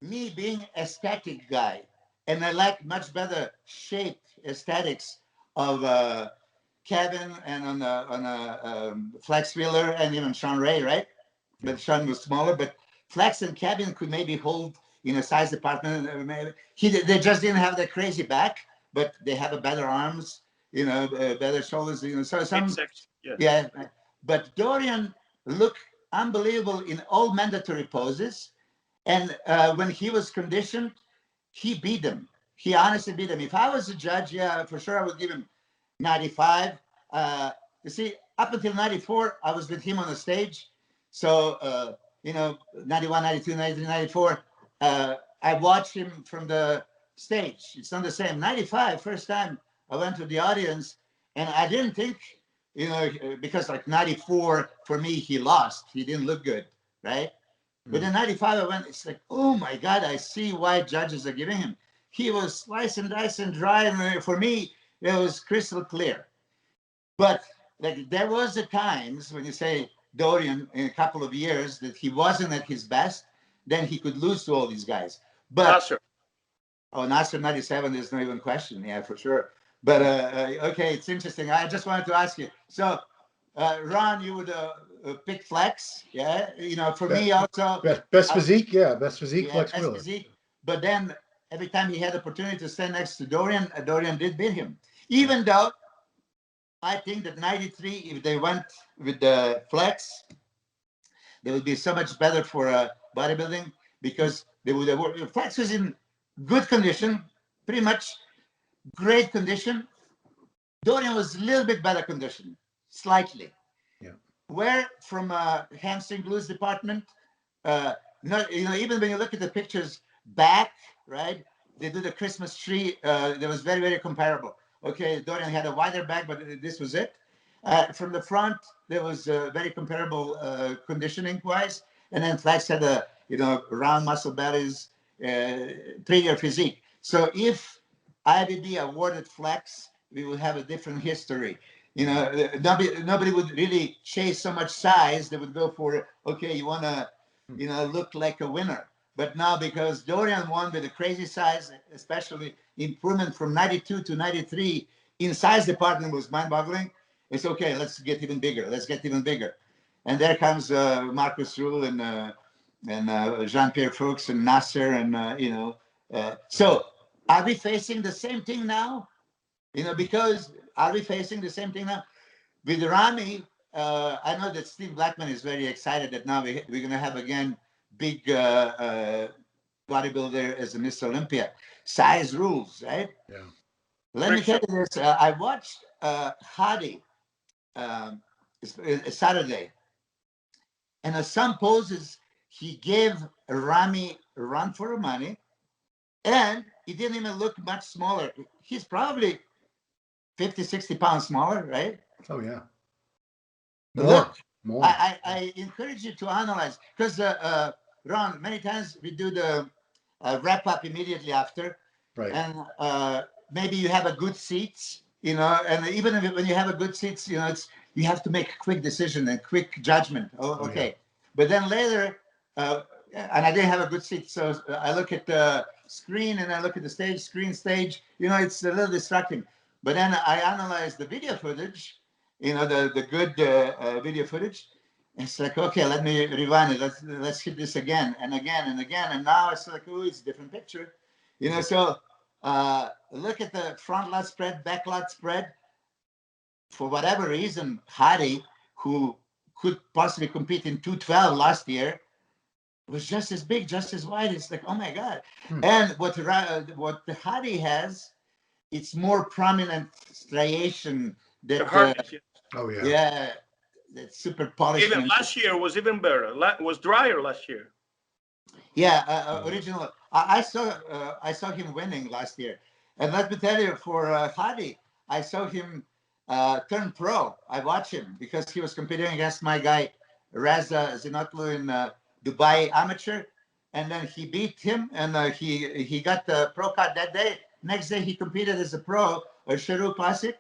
Speaker 2: me being aesthetic guy, and I like much better shape aesthetics of Kevin and on Flex Wheeler and even Sean Ray, right? But Sean was smaller, but Flex and Kevin could maybe hold in a size department. They just didn't have the crazy back, but they have a better arms, better shoulders. So some, yeah. But Dorian looked unbelievable in all mandatory poses, and when he was conditioned, he beat them. He honestly beat them. If I was a judge, yeah, for sure I would give him 95. You see, up until 94, I was with him on the stage. So, 91, 92, 93, 94, I watched him from the stage. It's not the same. 95, first time I went to the audience, and I didn't think, because like 94, for me, he lost. He didn't look good, right? But in 95, I went, it's like, oh my God, I see why judges are giving him. He was slice and dice and dry, and for me, it was crystal clear. But like there was the times when you say Dorian in a couple of years that he wasn't at his best, then he could lose to all these guys. But
Speaker 3: Nasser.
Speaker 2: Oh, Nasser 97, there's no even question. Yeah, for sure. But okay, it's interesting. I just wanted to ask you. So, Ron, you would pick Flex, yeah? For me also.
Speaker 1: Best physique, best physique, Flex
Speaker 2: best
Speaker 1: Wheeler.
Speaker 2: physique. But then every time he had opportunity to stand next to Dorian, Dorian did beat him. Even though I think that 93, if they went with the Flex, they would be so much better for bodybuilding because they would have worked. Flex was in good condition, pretty much great condition. Dorian was a little bit better condition, slightly.
Speaker 1: Yeah.
Speaker 2: Where from hamstring glutes department, even when you look at the pictures back, right? They do the Christmas tree. That was very, very comparable. Okay, Dorian had a wider back, but this was it. From the front, there was very comparable conditioning-wise, and then Flex had a round muscle bellies, prettier physique. So if IBD awarded Flex, we would have a different history. Nobody would really chase so much size. They would go for, okay, you want to, look like a winner. But now because Dorian won with a crazy size, especially improvement from 92 to 93 in size department was mind-boggling. It's okay. Let's get even bigger. Let's get even bigger. And there comes Marcus Rule and Jean-Pierre Fuchs and Nasser and So are we facing the same thing now? Because are we facing the same thing now with Rami? I know that Steve Blackman is very excited that now we're going to have again big bodybuilder as a Miss Olympia. Size rules, right?
Speaker 1: Yeah.
Speaker 2: Let me tell you this. I watched Hadi Saturday, and at some poses he gave Rami a run for her money, and he didn't even look much smaller. He's probably 50, 60 pounds smaller, right?
Speaker 1: Oh, yeah.
Speaker 2: More. I encourage you to analyze because, Ron, many times we do the wrap up immediately after.
Speaker 1: Right.
Speaker 2: And maybe you have a good seats, and even when you have a good seats, you have to make a quick decision and quick judgment. Okay. Yeah. But then later, and I didn't have a good seat, so I look at the screen and I look at the stage, stage, it's a little distracting. But then I analyze the video footage, the good video footage. It's like, okay, let me rewind it. Let's hit this again and again and again. And now it's like, oh, it's a different picture. So look at the front lat spread, back lat spread. For whatever reason, Hadi, who could possibly compete in 212 last year, was just as big, just as wide. It's like, oh my God. And what the Hadi has, it's more prominent striation.
Speaker 1: Oh yeah.
Speaker 2: Yeah, that's super polished.
Speaker 3: Even last year was even better. Was drier last year.
Speaker 2: Yeah, original. I saw him winning last year, And let me tell you, for Hadi, I saw him turn pro. I watched him because he was competing against my guy, Raza Zinotlu in Dubai Amateur. And then he beat him, and he got the pro card that day. Next day, he competed as a pro at Cheru Classic,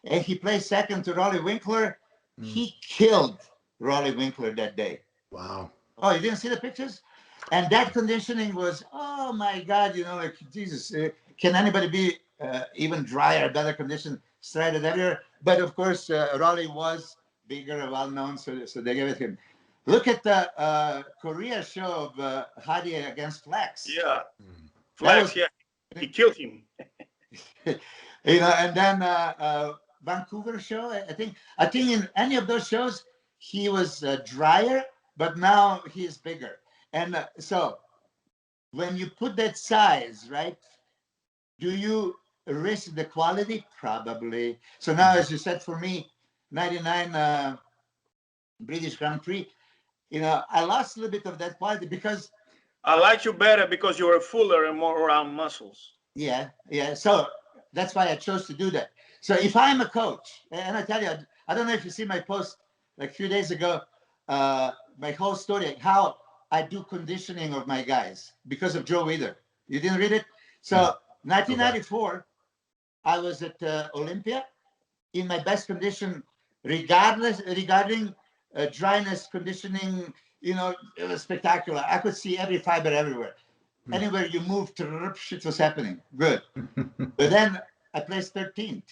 Speaker 2: and he placed second to Ronnie Winkler. He killed Ronnie Winkler that day.
Speaker 1: Wow.
Speaker 2: Oh, you didn't see the pictures? And that conditioning was, oh my God, you know, like, Jesus, can anybody be even drier, better conditioned, striated everywhere? But of course, Ronnie was bigger and well known, so they gave it to him. Look at the Korea show of Hadi against Flex.
Speaker 3: Yeah. Flex, yeah. He killed him.
Speaker 2: You know, and then Vancouver show, I think in any of those shows, he was drier, but now he is bigger. And so when you put that size, right, do you risk the quality? Probably. So now, as you said, for me, 99 British Grand Prix, you know, I lost a little bit of that quality because
Speaker 3: I like you better because you were fuller and more round muscles.
Speaker 2: Yeah. So that's why I chose to do that. So if I'm a coach, and I tell you, I don't know if you see my post like a few days ago, my whole story, how I do conditioning of my guys because of Joe Weider. You didn't read it? So 1994, I was at Olympia in my best condition, regarding dryness conditioning. You know, it was spectacular. I could see every fiber everywhere. Anywhere you moved, shit was happening. Good. But then I placed 13th.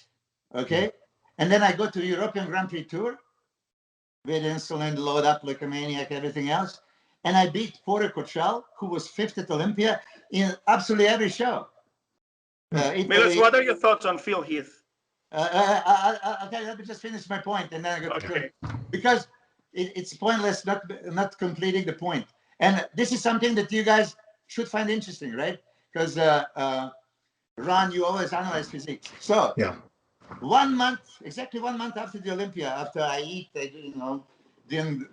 Speaker 2: Okay. And then I go to European Grand Prix Tour with insulin, load up like a maniac, everything else. And I beat Porter Cochelle, who was 5th at Olympia, in absolutely every show.
Speaker 3: Milos, what are your thoughts on Phil Heath?
Speaker 2: Okay, let me just finish my point, and then I go to Phil. Because it's pointless not completing the point. And this is something that you guys should find interesting, right? Because Ron, you always analyze physique. So
Speaker 1: yeah,
Speaker 2: exactly 1 month after the Olympia, after I didn't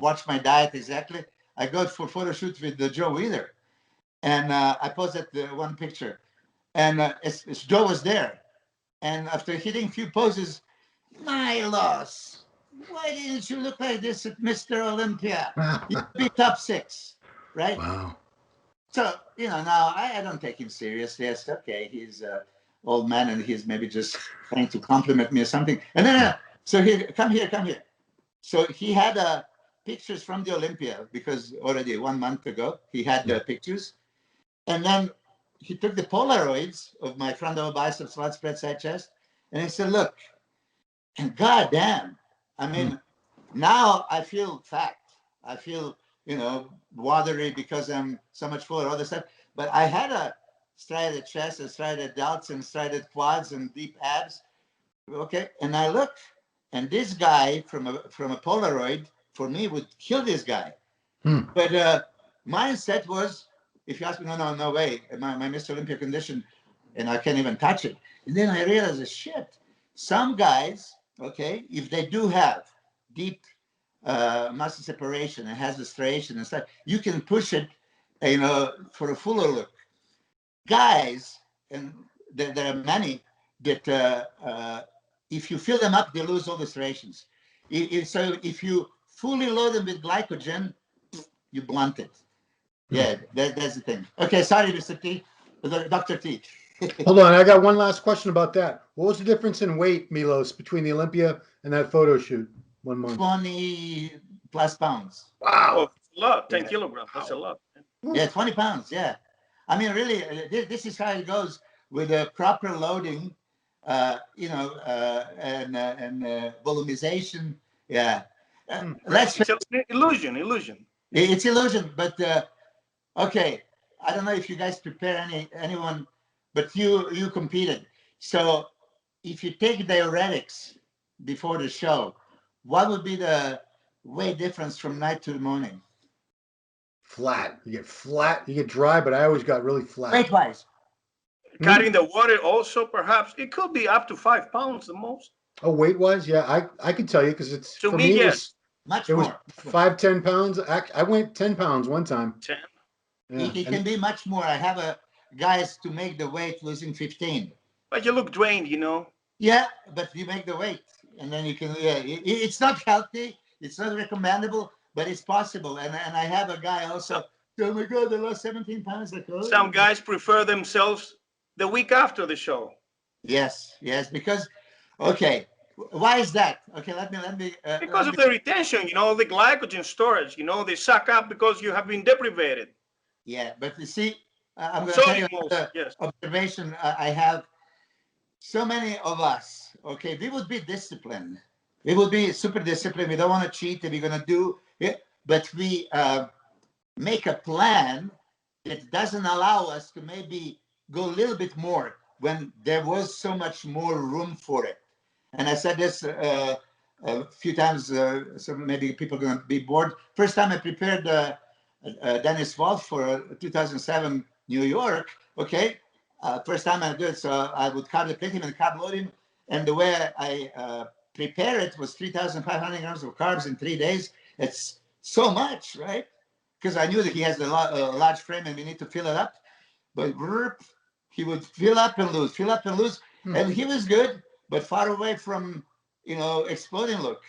Speaker 2: watch my diet exactly, I go for photo shoot with Joe Weider, and I posted one picture, and Joe was there, and after hitting a few poses, Milos, why didn't you look like this at Mr. Olympia? You'd be top 6, right?
Speaker 1: Wow.
Speaker 2: So, you know, now I don't take him seriously. Yes, okay, he's an old man and he's maybe just trying to compliment me or something. And then, so come here. So he had pictures from the Olympia because already 1 month ago he had the pictures. And then he took the Polaroids of my front over biceps, flat spread, side chest. And he said, look, and goddamn, I mean, now I feel fat. I feel, you know, watery because I'm so much fuller, all this stuff. But I had a striated chest, a striated delts, and striated quads and deep abs. Okay, and I look, and this guy from a Polaroid for me would kill this guy. But mindset was, if you ask me, no way, my Mr. Olympia condition, and I can't even touch it. And then I realized, shit, some guys, okay, if they do have deep muscle separation and has the striation and stuff, you can push it, you know, for a fuller look. Guys, and there are many that if you fill them up, they lose all the striations. So if you fully load them with glycogen, you blunt it. Yeah, that's the thing. Okay, sorry, Mr. T, Dr. T.
Speaker 1: Hold on, I got one last question about that. What was the difference in weight, Milos, between the Olympia and that photo shoot 1 month?
Speaker 2: 20 plus pounds.
Speaker 1: Wow.
Speaker 3: Oh, a lot, 10 kilograms. That's a lot.
Speaker 2: Yeah, 20 pounds. Yeah. I mean, really, this is how it goes with a proper loading, you know, and volumization. Yeah.
Speaker 3: It's an illusion.
Speaker 2: It's illusion, but okay. I don't know if you guys prepare anyone, but you competed. So if you take diuretics before the show, what would be the weight difference from night to the morning?
Speaker 1: Flat. You get dry, but I always got really flat.
Speaker 2: Weight-wise.
Speaker 3: Cutting the water also, perhaps. It could be up to 5 pounds the most.
Speaker 1: Oh, weight-wise? Yeah, I can tell you because it's,
Speaker 3: to
Speaker 1: for
Speaker 3: me,
Speaker 1: yes.
Speaker 2: It was
Speaker 1: 5-10 pounds. I went 10 pounds one time.
Speaker 3: 10.
Speaker 2: Yeah. It can be much more. I have a guys to make the weight losing 15.
Speaker 3: But you look drained, you know.
Speaker 2: Yeah, but you make the weight, and then you can. Yeah, it's not healthy. It's not recommendable, but it's possible. And I have a guy also. Oh my God, I lost 17 pounds. Like, oh.
Speaker 3: Some guys prefer themselves the week after the show.
Speaker 2: Yes, yes, because okay, why is that? Okay, let me.
Speaker 3: Because of the retention, you know, the glycogen storage, you know, they suck up because you have been deprivated.
Speaker 2: Yeah, but you see, I'm going to tell you
Speaker 3: Sodium, yes.
Speaker 2: observation I have. So many of us, okay, we would be disciplined. We would be super disciplined. We don't want to cheat. We're going to do it, but we make a plan that doesn't allow us to maybe go a little bit more when there was so much more room for it. And I said this a few times, so maybe people are going to be bored. First time I prepared Dennis Wolf for 2007 New York, okay? First time I do it, so I would carb deplete him and carb load him. And the way I prepare it was 3,500 grams of carbs in 3 days. It's so much, right? Because I knew that he has a large frame and we need to fill it up. But he would fill up and lose, fill up and lose. And he was good, but far away from, you know, exploding look.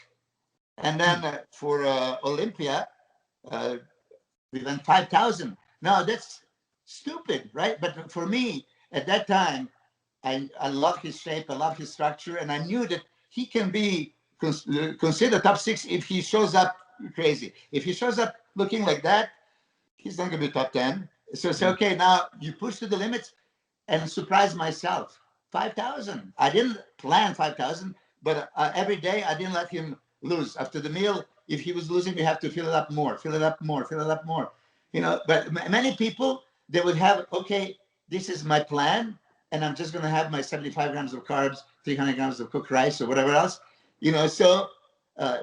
Speaker 2: And then for Olympia, we went 5,000. Now that's stupid, right? But for me, at that time, I love his shape, I love his structure, and I knew that he can be considered top 6 if he shows up crazy. If he shows up looking like that, he's not going to be top 10. So say, okay, now you push to the limits and surprise myself. 5,000. I didn't plan 5,000, but every day I didn't let him lose. After the meal, if he was losing, we have to fill it up more, fill it up more, fill it up more. You know, but many people, they would have, okay, this is my plan, and I'm just going to have my 75 grams of carbs, 300 grams of cooked rice, or whatever else. You know, so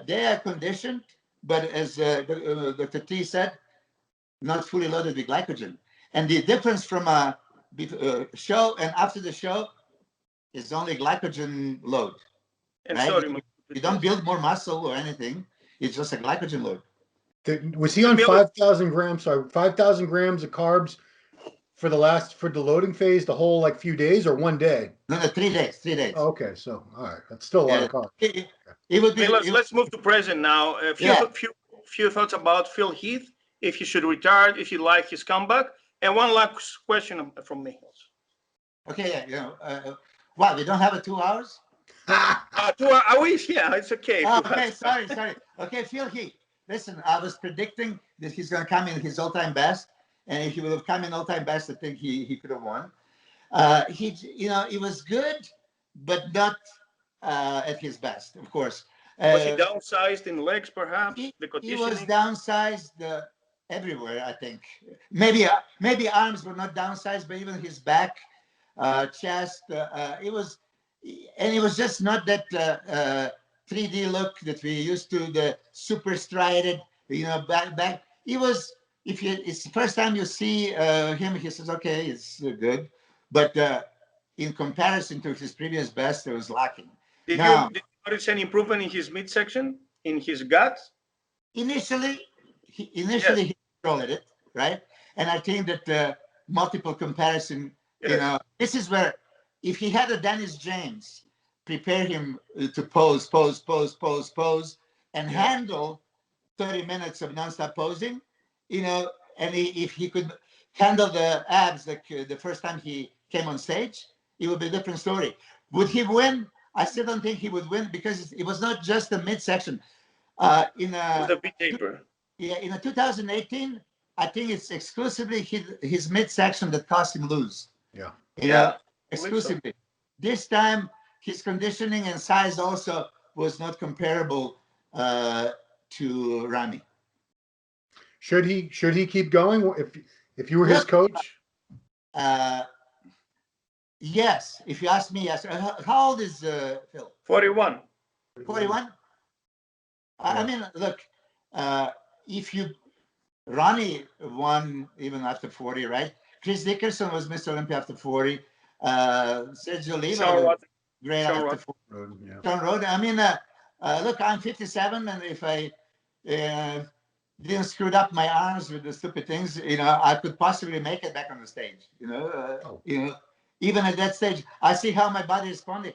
Speaker 2: they are conditioned, but as Dr. T said, not fully loaded with glycogen. And the difference from a show and after the show is only glycogen load.
Speaker 3: And
Speaker 2: right?
Speaker 3: sodium.
Speaker 2: You don't build more muscle or anything. It's just a glycogen load.
Speaker 1: Was he on 5,000 grams? Sorry, 5,000 grams of carbs for the loading phase, the whole like few days or one day?
Speaker 2: No, 3 days. 3 days.
Speaker 1: Oh, okay, so all right, that's still a lot of carbs.
Speaker 2: It would be.
Speaker 3: Let's move to present now. A few thoughts about Phil Heath, if he should retire, if you like his comeback, and one last question from me.
Speaker 2: Okay, wow, we don't have a 2 hours.
Speaker 3: 2 hours? I wish. Yeah, it's okay.
Speaker 2: Okay, sorry. Okay, Phil Heath. Listen, I was predicting that he's going to come in his all-time best, and if he would have come in all-time best, I think he could have won. He was good, but not at his best, of course.
Speaker 3: Was he downsized in legs, perhaps?
Speaker 2: He was downsized everywhere, I think. Maybe arms were not downsized, but even his back, chest, it was just not that 3D look that we used to, the super strided, back. It's the first time you see him, he says, okay, it's good. But in comparison to his previous best, it was lacking.
Speaker 3: Did you notice any improvement in his midsection, in his guts?
Speaker 2: Initially, he controlled it, right? And I think that multiple comparison, this is where, if he had a Dennis James prepare him to pose, and handle 30 minutes of nonstop posing, and if he could handle the abs like the first time he came on stage, it would be a different story. Would he win? I still don't think he would win because it was not just the midsection. It was
Speaker 3: a bit deeper.
Speaker 2: Yeah, in 2018, I think it's exclusively his midsection that cost him lose.
Speaker 1: Yeah.
Speaker 2: Exclusively. So. This time, his conditioning and size also was not comparable to Ronnie.
Speaker 1: Should he keep going if you were his coach?
Speaker 2: Yes. If you ask me, yes. How old is Phil?
Speaker 3: 41.
Speaker 2: 41? Yeah. I mean, look, Ronnie won even after 40, right? Chris Dickerson was Mr. Olympia after 40. Sergio Oliva was great after 40. Sean Rhodes. I mean, look, I'm 57, and if I didn't screw up my arms with the stupid things, I could possibly make it back on the stage. Even at that stage, I see how my body responded.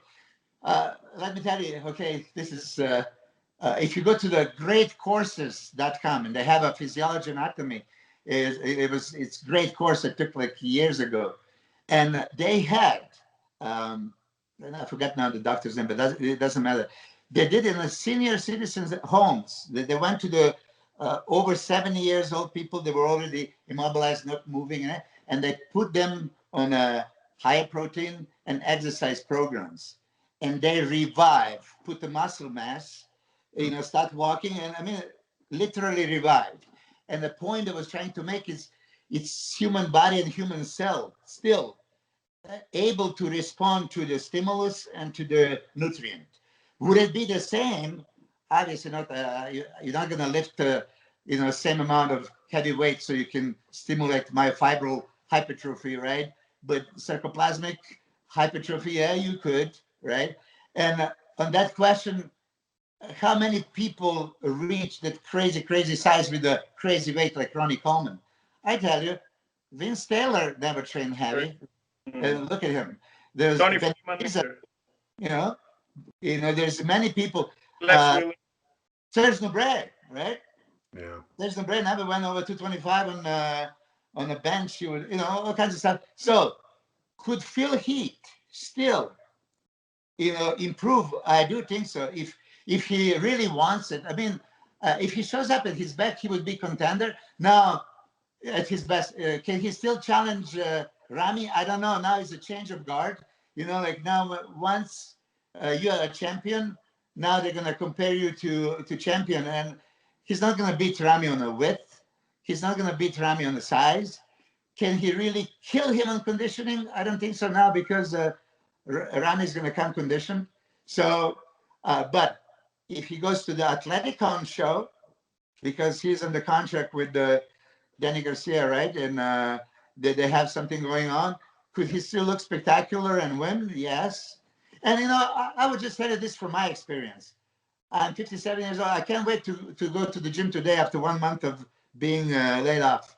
Speaker 2: Let me tell you, okay, this is if you go to the greatcourses.com, and they have a physiology anatomy, it's a great course I took like years ago, and they had and I forget now the doctor's name, but it doesn't matter. They did it in the senior citizens' homes. They went to the over 70 years old people. They were already immobilized, not moving, and they put them on a higher protein and exercise programs, and they revive, put the muscle mass, start walking, and I mean, literally revived. And the point I was trying to make is, it's human body and human cell still able to respond to the stimulus and to the nutrient. Would it be the same? Obviously not. You're not going to lift same amount of heavy weight so you can stimulate myofibril hypertrophy, right? But sarcoplasmic hypertrophy, yeah, you could, right? And on that question, how many people reach that crazy size with a crazy weight like Ronnie Coleman? I tell you, Vince Taylor never trained heavy. Look at him. There's there's many people. Serge Nubret, right?
Speaker 1: Yeah.
Speaker 2: Serge Nubret never went over 225 on the bench. He would, all kinds of stuff. So could Phil Heath still, improve? I do think so. If he really wants it. I mean, if he shows up at his best, he would be contender. Now, at his best, can he still challenge Rami? I don't know. Now it's a change of guard. Like now, once you are a champion, now they're going to compare you to champion. And he's not going to beat Rami on the width. He's not going to beat Rami on the size. Can he really kill him on conditioning? I don't think so now, because Rami's going to come conditioned. So, but if he goes to the Athleticon show, because he's under contract with Danny Garcia, right? And they have something going on. Could he still look spectacular and win? Yes. And, I would just tell you this from my experience. I'm 57 years old. I can't wait to go to the gym today after 1 month of being laid off.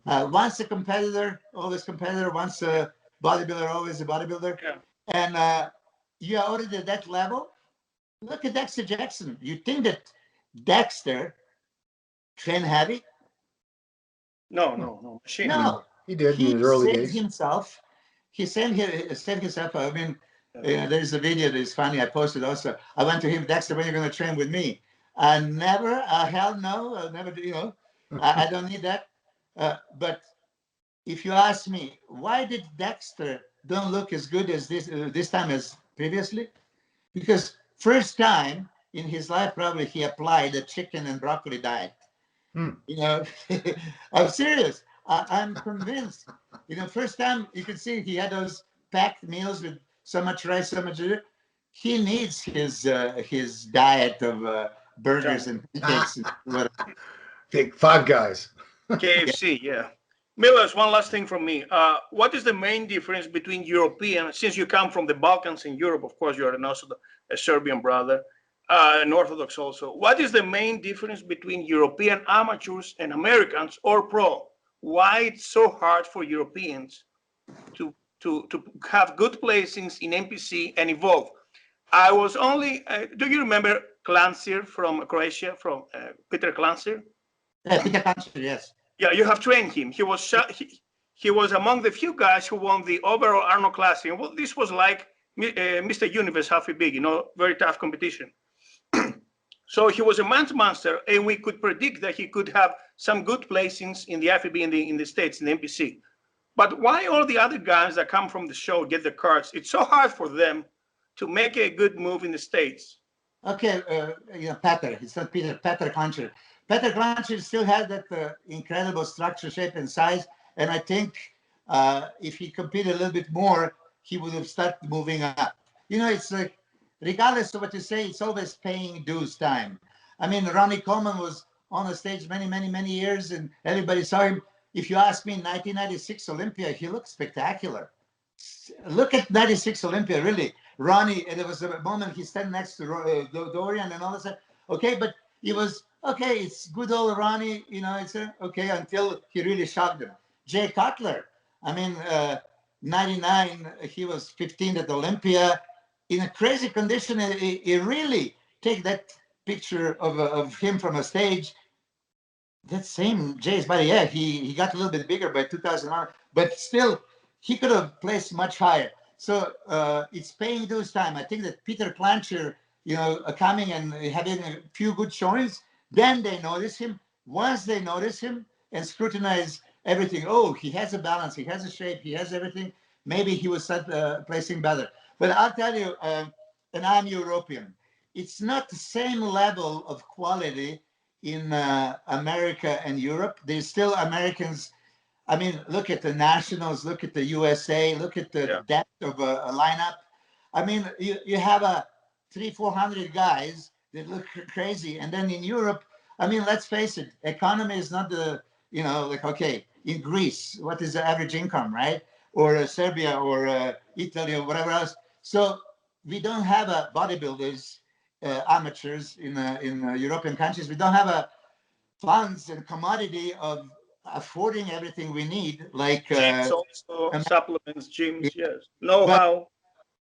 Speaker 2: Once a competitor, always competitor. Once a bodybuilder, always a bodybuilder.
Speaker 3: Yeah.
Speaker 2: And you're already at that level. Look at Dexter Jackson. You think that Dexter trained heavy?
Speaker 3: No. Machine.
Speaker 2: No.
Speaker 1: He did in his early days.
Speaker 2: He sent himself. I mean, there's a video that is funny. I posted also. I went to him, Dexter, when you're going to train with me? Never. Hell no. I'll never do. I don't need that. But if you ask me, why did Dexter don't look as good as this time as previously? Because first time in his life, probably he applied a chicken and broccoli diet. I'm serious. I'm convinced. First time you could see he had those packed meals with so much rice, so much. He needs his diet of burgers and pancakes.
Speaker 1: Take Five Guys.
Speaker 3: KFC, yeah. Milos, one last thing from me. What is the main difference between European, since you come from the Balkans in Europe, of course, you are also a Serbian brother, an Orthodox also. What is the main difference between European amateurs and Americans or pro? Why it's so hard for Europeans to have good placings in NPC and evolve? I was only, do you remember Klancir from Croatia, from Peter Klancir?
Speaker 2: Yeah, Peter Klancir, yes.
Speaker 3: Yeah, you have trained him. He was among the few guys who won the overall Arnold Classic. Well, this was like Mr. Universe, half a big, very tough competition. So he was a man's monster, and we could predict that he could have some good placings in the FEB in the States, in the NPC. But why all the other guys that come from the show get the cards? It's so hard for them to make a good move in the States.
Speaker 2: Okay, Peter. It's not Peter. Peter Klancir. Peter Klancir still has that incredible structure, shape, and size. And I think if he competed a little bit more, he would have started moving up. It's like, regardless of what you say, it's always paying dues time. I mean, Ronnie Coleman was on the stage many years, and everybody saw him. If you ask me, 1996 Olympia, he looked spectacular. Look at 96 Olympia, really. Ronnie, and there was a moment he standing next to Dorian and all that stuff. Okay, but he was okay, it's good old Ronnie, it's okay until he really shocked them. Jay Cutler, I mean, 99, he was 15 at Olympia in a crazy condition. He really take that picture of him from a stage. That same Jay's body, yeah, he got a little bit bigger by 2001, but still, he could have placed much higher. So it's paying dues time. I think that Peter Clancher, coming and having a few good showings, then they notice him. Once they notice him and scrutinize everything, oh, he has a balance, he has a shape, he has everything. Maybe he was placing better. But I'll tell you, and I'm European, it's not the same level of quality in America and Europe. There's still Americans. I mean, look at the Nationals, look at the USA, look at the depth of a lineup. I mean, you have a 300-400 guys that look crazy. And then in Europe, I mean, let's face it, economy is not the, like, okay, in Greece, what is the average income, right? Or Serbia or Italy or whatever else. So we don't have a bodybuilders, amateurs in European countries. We don't have a funds and commodity of affording everything we need, like
Speaker 3: gyms also, supplements, gyms, yes, know-how.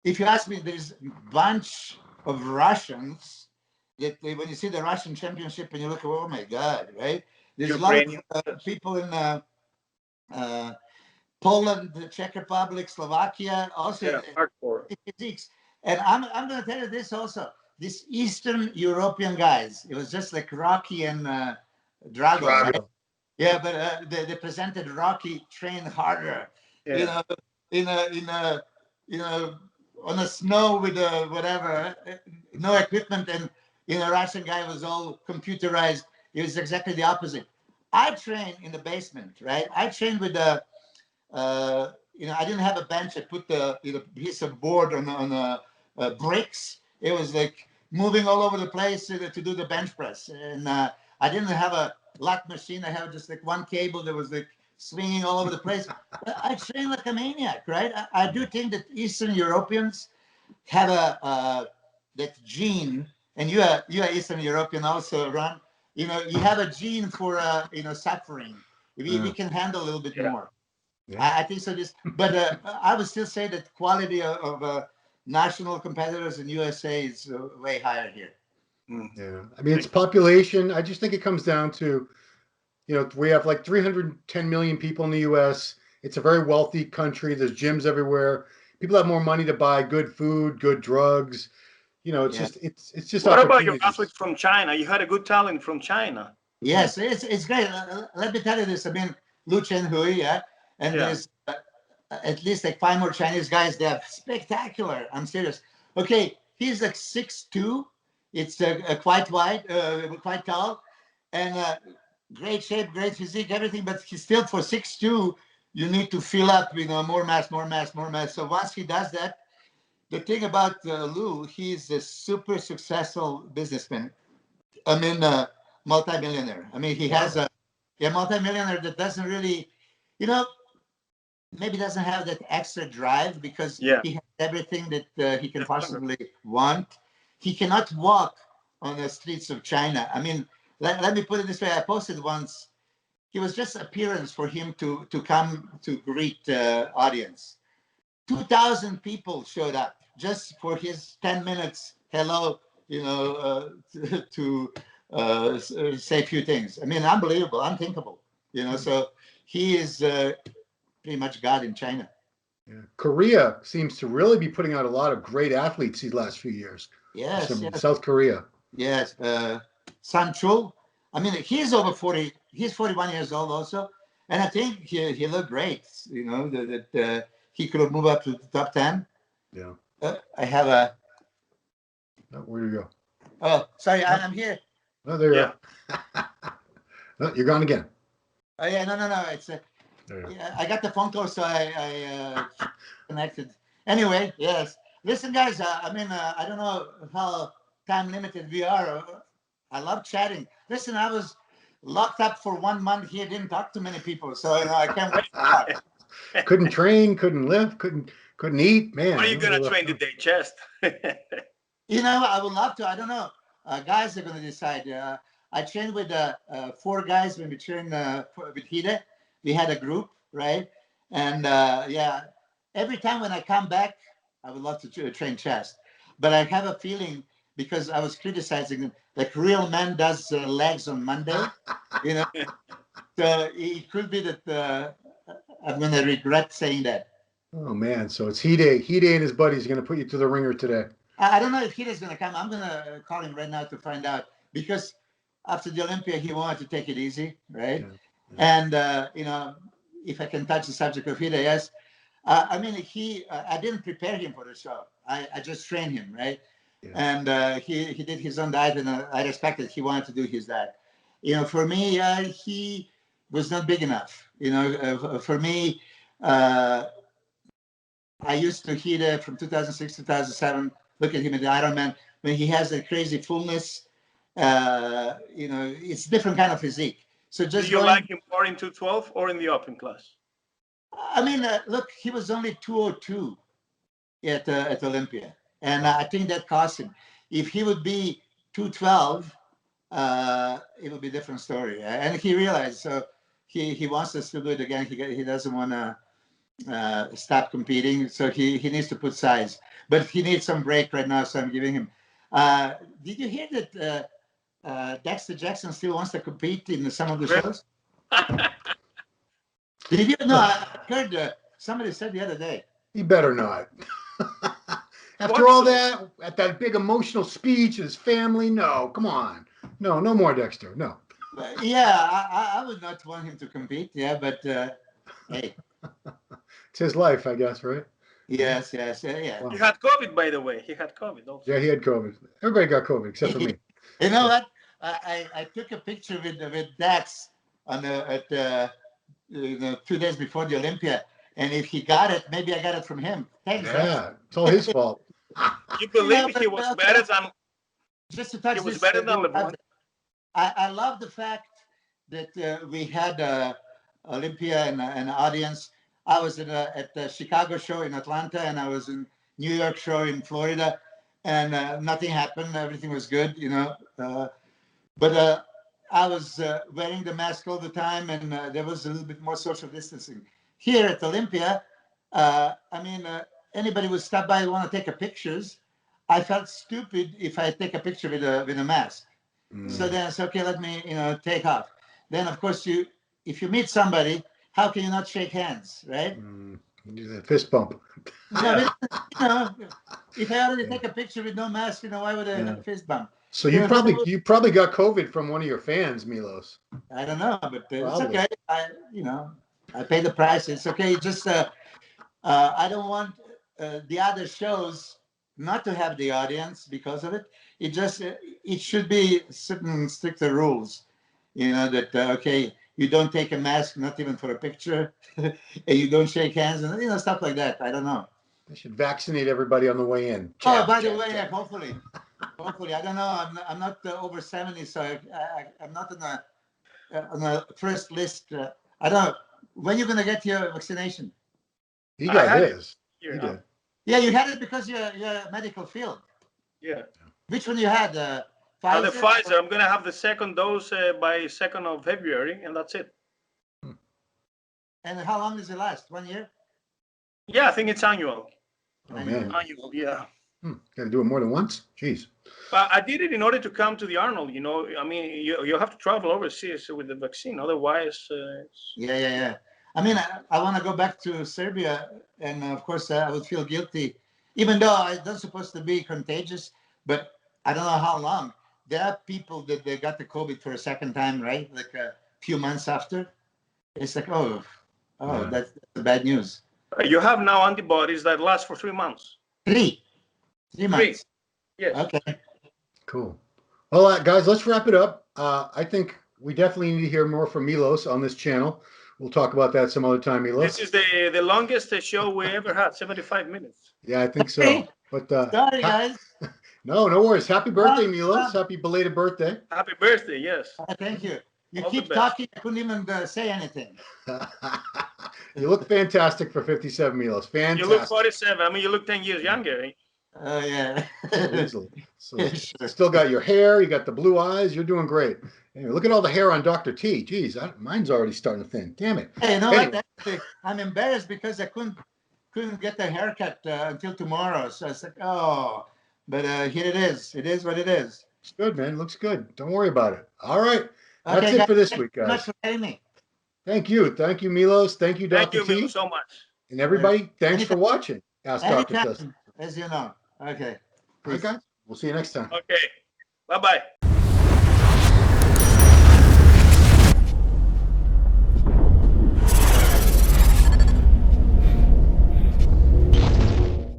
Speaker 2: If you ask me, there's a bunch of Russians that when you see the Russian championship and you look, oh my God, right? There's
Speaker 3: Ukrainian,
Speaker 2: a lot of people in Poland, the Czech Republic, Slovakia, also
Speaker 3: hardcore.
Speaker 2: physiques. And I'm going to tell you this also. These Eastern European guys, it was just like Rocky and Drago, right? Yeah, but they presented Rocky train harder, in on the snow with whatever, no equipment, and Russian guy was all computerized. It was exactly the opposite. I trained in the basement, right? I trained with the, I didn't have a bench. I put the piece of board on bricks. It was like moving all over the place to do the bench press, and I didn't have a lat machine. I have just like one cable that was like swinging all over the place. I train like a maniac, right? I do think that Eastern Europeans have that gene, and you are Eastern European also, Ron. You have a gene for suffering. We can handle a little bit more. Yeah. I think so. But I would still say that quality of national competitors in USA is way higher here.
Speaker 1: Yeah, I mean, it's population. I just think it comes down to, we have like 310 million people in the US. It's a very wealthy country. There's gyms everywhere. People have more money to buy good food, good drugs. It's just.
Speaker 3: What about your athletes from China? You had a good talent from China.
Speaker 2: Yes, it's great. Let me tell you this. I mean, Lu Chen Hui, and there's at least like 5 more Chinese guys. They're spectacular. I'm serious. Okay, he's like 6'2". It's quite wide, quite tall, and great shape, great physique, everything. But he's still, for 6'2", you need to fill up, more mass, more mass, more mass. So once he does that, the thing about Lu, he's a super successful businessman. I mean, multimillionaire. I mean, he has a multimillionaire that doesn't really, maybe doesn't have that extra drive because he has everything that he can possibly want. He cannot walk on the streets of China. I mean, let me put it this way. I posted once. It was just appearance for him to come to greet the audience. 2,000 people showed up just for his 10 minutes hello, to say a few things. I mean, unbelievable, unthinkable. So he is pretty much God in China.
Speaker 1: Yeah. Korea seems to really be putting out a lot of great athletes these last few years.
Speaker 2: Yes.
Speaker 1: South Korea.
Speaker 2: Yes. San Chul. I mean, he's over 40. He's 41 years old also. And I think he looked great, that he could have moved up to the top 10.
Speaker 1: Yeah.
Speaker 2: I have a...
Speaker 1: Oh, where do you go?
Speaker 2: Oh, sorry, I'm here.
Speaker 1: Oh, there you go. No, you're gone again.
Speaker 2: Oh, yeah, no. It's I got the phone call, so I connected. Anyway, yes. Listen, guys, I mean, I don't know how time limited we are. I love chatting. Listen, I was locked up for 1 month here, didn't talk to many people, so I can't wait to talk.
Speaker 1: Couldn't train, couldn't lift, couldn't eat, man.
Speaker 3: What are you gonna train today? Chest?
Speaker 2: I would love to. I don't know. Guys are going to decide. I trained with 4 guys when we trained with Heath. We had a group, right? And yeah, every time when I come back, I would love to train chest. But I have a feeling, because I was criticizing them, like real man does legs on Monday, you know. So it could be that I'm going to regret saying that.
Speaker 1: Oh man, so it's Heath. Heath and his buddies are going to put you to the ringer today.
Speaker 2: I don't know if Heath is going to come. I'm going to call him right now to find out, because after the Olympia, he wanted to take it easy, right?
Speaker 1: Yeah.
Speaker 2: And you know, if I can touch the subject of Heath, yes. I mean, I didn't prepare him for the show. I just trained him, right?
Speaker 1: Yeah.
Speaker 2: And he did his own diet, and I respected. He wanted to do his diet. You know, for me, he was not big enough. You know, for me, I used to Heath from 2006 2007. Look at him in the Ironman when he has a crazy fullness. You know, it's different kind of physique. So just
Speaker 3: do you like him more in 212 or in the open class?
Speaker 2: I mean, look, he was only 202 at Olympia, and I think that cost him. If he would be 212, it would be a different story. And he realized, so he wants us to do it again. He doesn't want to stop competing, so he needs to put size. But he needs some break right now, so I'm giving him. Did you hear that Dexter Jackson still wants to compete in some of the shows? Did you? No, I heard somebody said the other day.
Speaker 1: He better not. After all that, at that big emotional speech, his family, no, come on. No more Dexter, no.
Speaker 2: Yeah, I would not want him to compete, yeah, but hey.
Speaker 1: It's his life, I guess, right?
Speaker 2: Yes, yeah.
Speaker 3: Wow. He had COVID, by the way. He had COVID also.
Speaker 1: Yeah, he had COVID. Everybody got COVID except for me.
Speaker 2: You know what? I took a picture with Dax at 2 days before the Olympia, and if he got it, maybe I got it from him. Thanks.
Speaker 1: Yeah, it's all his fault.
Speaker 3: You believe he was better than?
Speaker 2: Just to touch
Speaker 3: he was
Speaker 2: this,
Speaker 3: better than LeBron.
Speaker 2: I love the fact that we had Olympia and an audience. I was at the Chicago show in Atlanta, and I was in New York show in Florida, and nothing happened. Everything was good, you know. But I was wearing the mask all the time, and there was a little bit more social distancing. Here at Olympia, I mean, anybody would stop by and want to take a pictures. I felt stupid if I take a picture with a mask. So then it's okay. Let me, take off. Then of course if you meet somebody, how can you not shake hands, right?
Speaker 1: Do that fist bump.
Speaker 2: Yeah. If I already take a picture with no mask, why would I have a fist bump?
Speaker 1: So you probably got COVID from one of your fans, Milos.
Speaker 2: I don't know, but it's okay. I pay the price. It's okay. Just I don't want the other shows not to have the audience because of it. It should be certain stricter rules. That okay, you don't take a mask, not even for a picture, and you don't shake hands, and stuff like that. I don't know.
Speaker 1: They should vaccinate everybody on the way in.
Speaker 2: By the way, hopefully, I don't know. I'm not over 70, so I'm not on the first list. I don't know. When you're gonna get your vaccination?
Speaker 1: He got his. He did.
Speaker 2: Yeah, you had it because you're medical field.
Speaker 3: Yeah.
Speaker 2: Which one you had? Pfizer?
Speaker 3: The Pfizer. I'm gonna have the second dose by 2nd of February, and that's it.
Speaker 2: And how long does it last? 1 year?
Speaker 3: Yeah, I think it's annual.
Speaker 1: Oh man.
Speaker 3: Annual, yeah.
Speaker 1: Got to do it more than once? Jeez.
Speaker 3: I did it in order to come to the Arnold. I mean, you have to travel overseas with the vaccine. Otherwise,
Speaker 2: Yeah. I mean, I want to go back to Serbia, and of course, I would feel guilty, even though it's not supposed to be contagious. But I don't know how long. There are people that they got the COVID for a second time, right? Like a few months after. It's like, that's bad news.
Speaker 3: You have now antibodies that last for 3 months.
Speaker 2: 3 months.
Speaker 3: Yes.
Speaker 2: Okay.
Speaker 1: Cool. Well, guys, let's wrap it up. I think we definitely need to hear more from Milos on this channel. We'll talk about that some other time, Milos.
Speaker 3: This is the longest show we ever had, 75 minutes.
Speaker 1: Yeah, I think so. But
Speaker 2: sorry, guys.
Speaker 1: No worries. Happy birthday, Milos. Happy belated birthday.
Speaker 3: Happy birthday, yes.
Speaker 2: Thank you. You keep talking. I couldn't even say anything.
Speaker 1: You look fantastic for 57, Milos. Fantastic.
Speaker 3: You look 47. I mean, you look 10 years younger.
Speaker 2: Oh, yeah.
Speaker 1: Easily. So, still got your hair. You got the blue eyes. You're doing great. Anyway, look at all the hair on Dr. T. Geez, mine's already starting to thin. Damn it.
Speaker 2: Hey, you know
Speaker 1: Anyway.
Speaker 2: what? Actually, I'm embarrassed because I couldn't get the haircut until tomorrow. So I was like, oh, but here it is. It is what it is.
Speaker 1: It's good, man. Looks good. Don't worry about it. All right. That's
Speaker 2: Okay,
Speaker 1: it
Speaker 2: guys,
Speaker 1: for this
Speaker 2: thank
Speaker 1: week,
Speaker 2: you so much
Speaker 1: guys.
Speaker 2: for having me.
Speaker 1: Thank you. Thank you, Milos. Thank you,
Speaker 3: Thank
Speaker 1: Dr.
Speaker 3: you,
Speaker 1: T.
Speaker 3: Milo, so much.
Speaker 1: And everybody, thanks for
Speaker 2: Anytime.
Speaker 1: watching. Ask Dr. Test.
Speaker 2: Anytime, as you know. Okay.
Speaker 1: All right,
Speaker 2: Peace.
Speaker 1: guys. We'll see you next time.
Speaker 3: Okay. Bye-bye.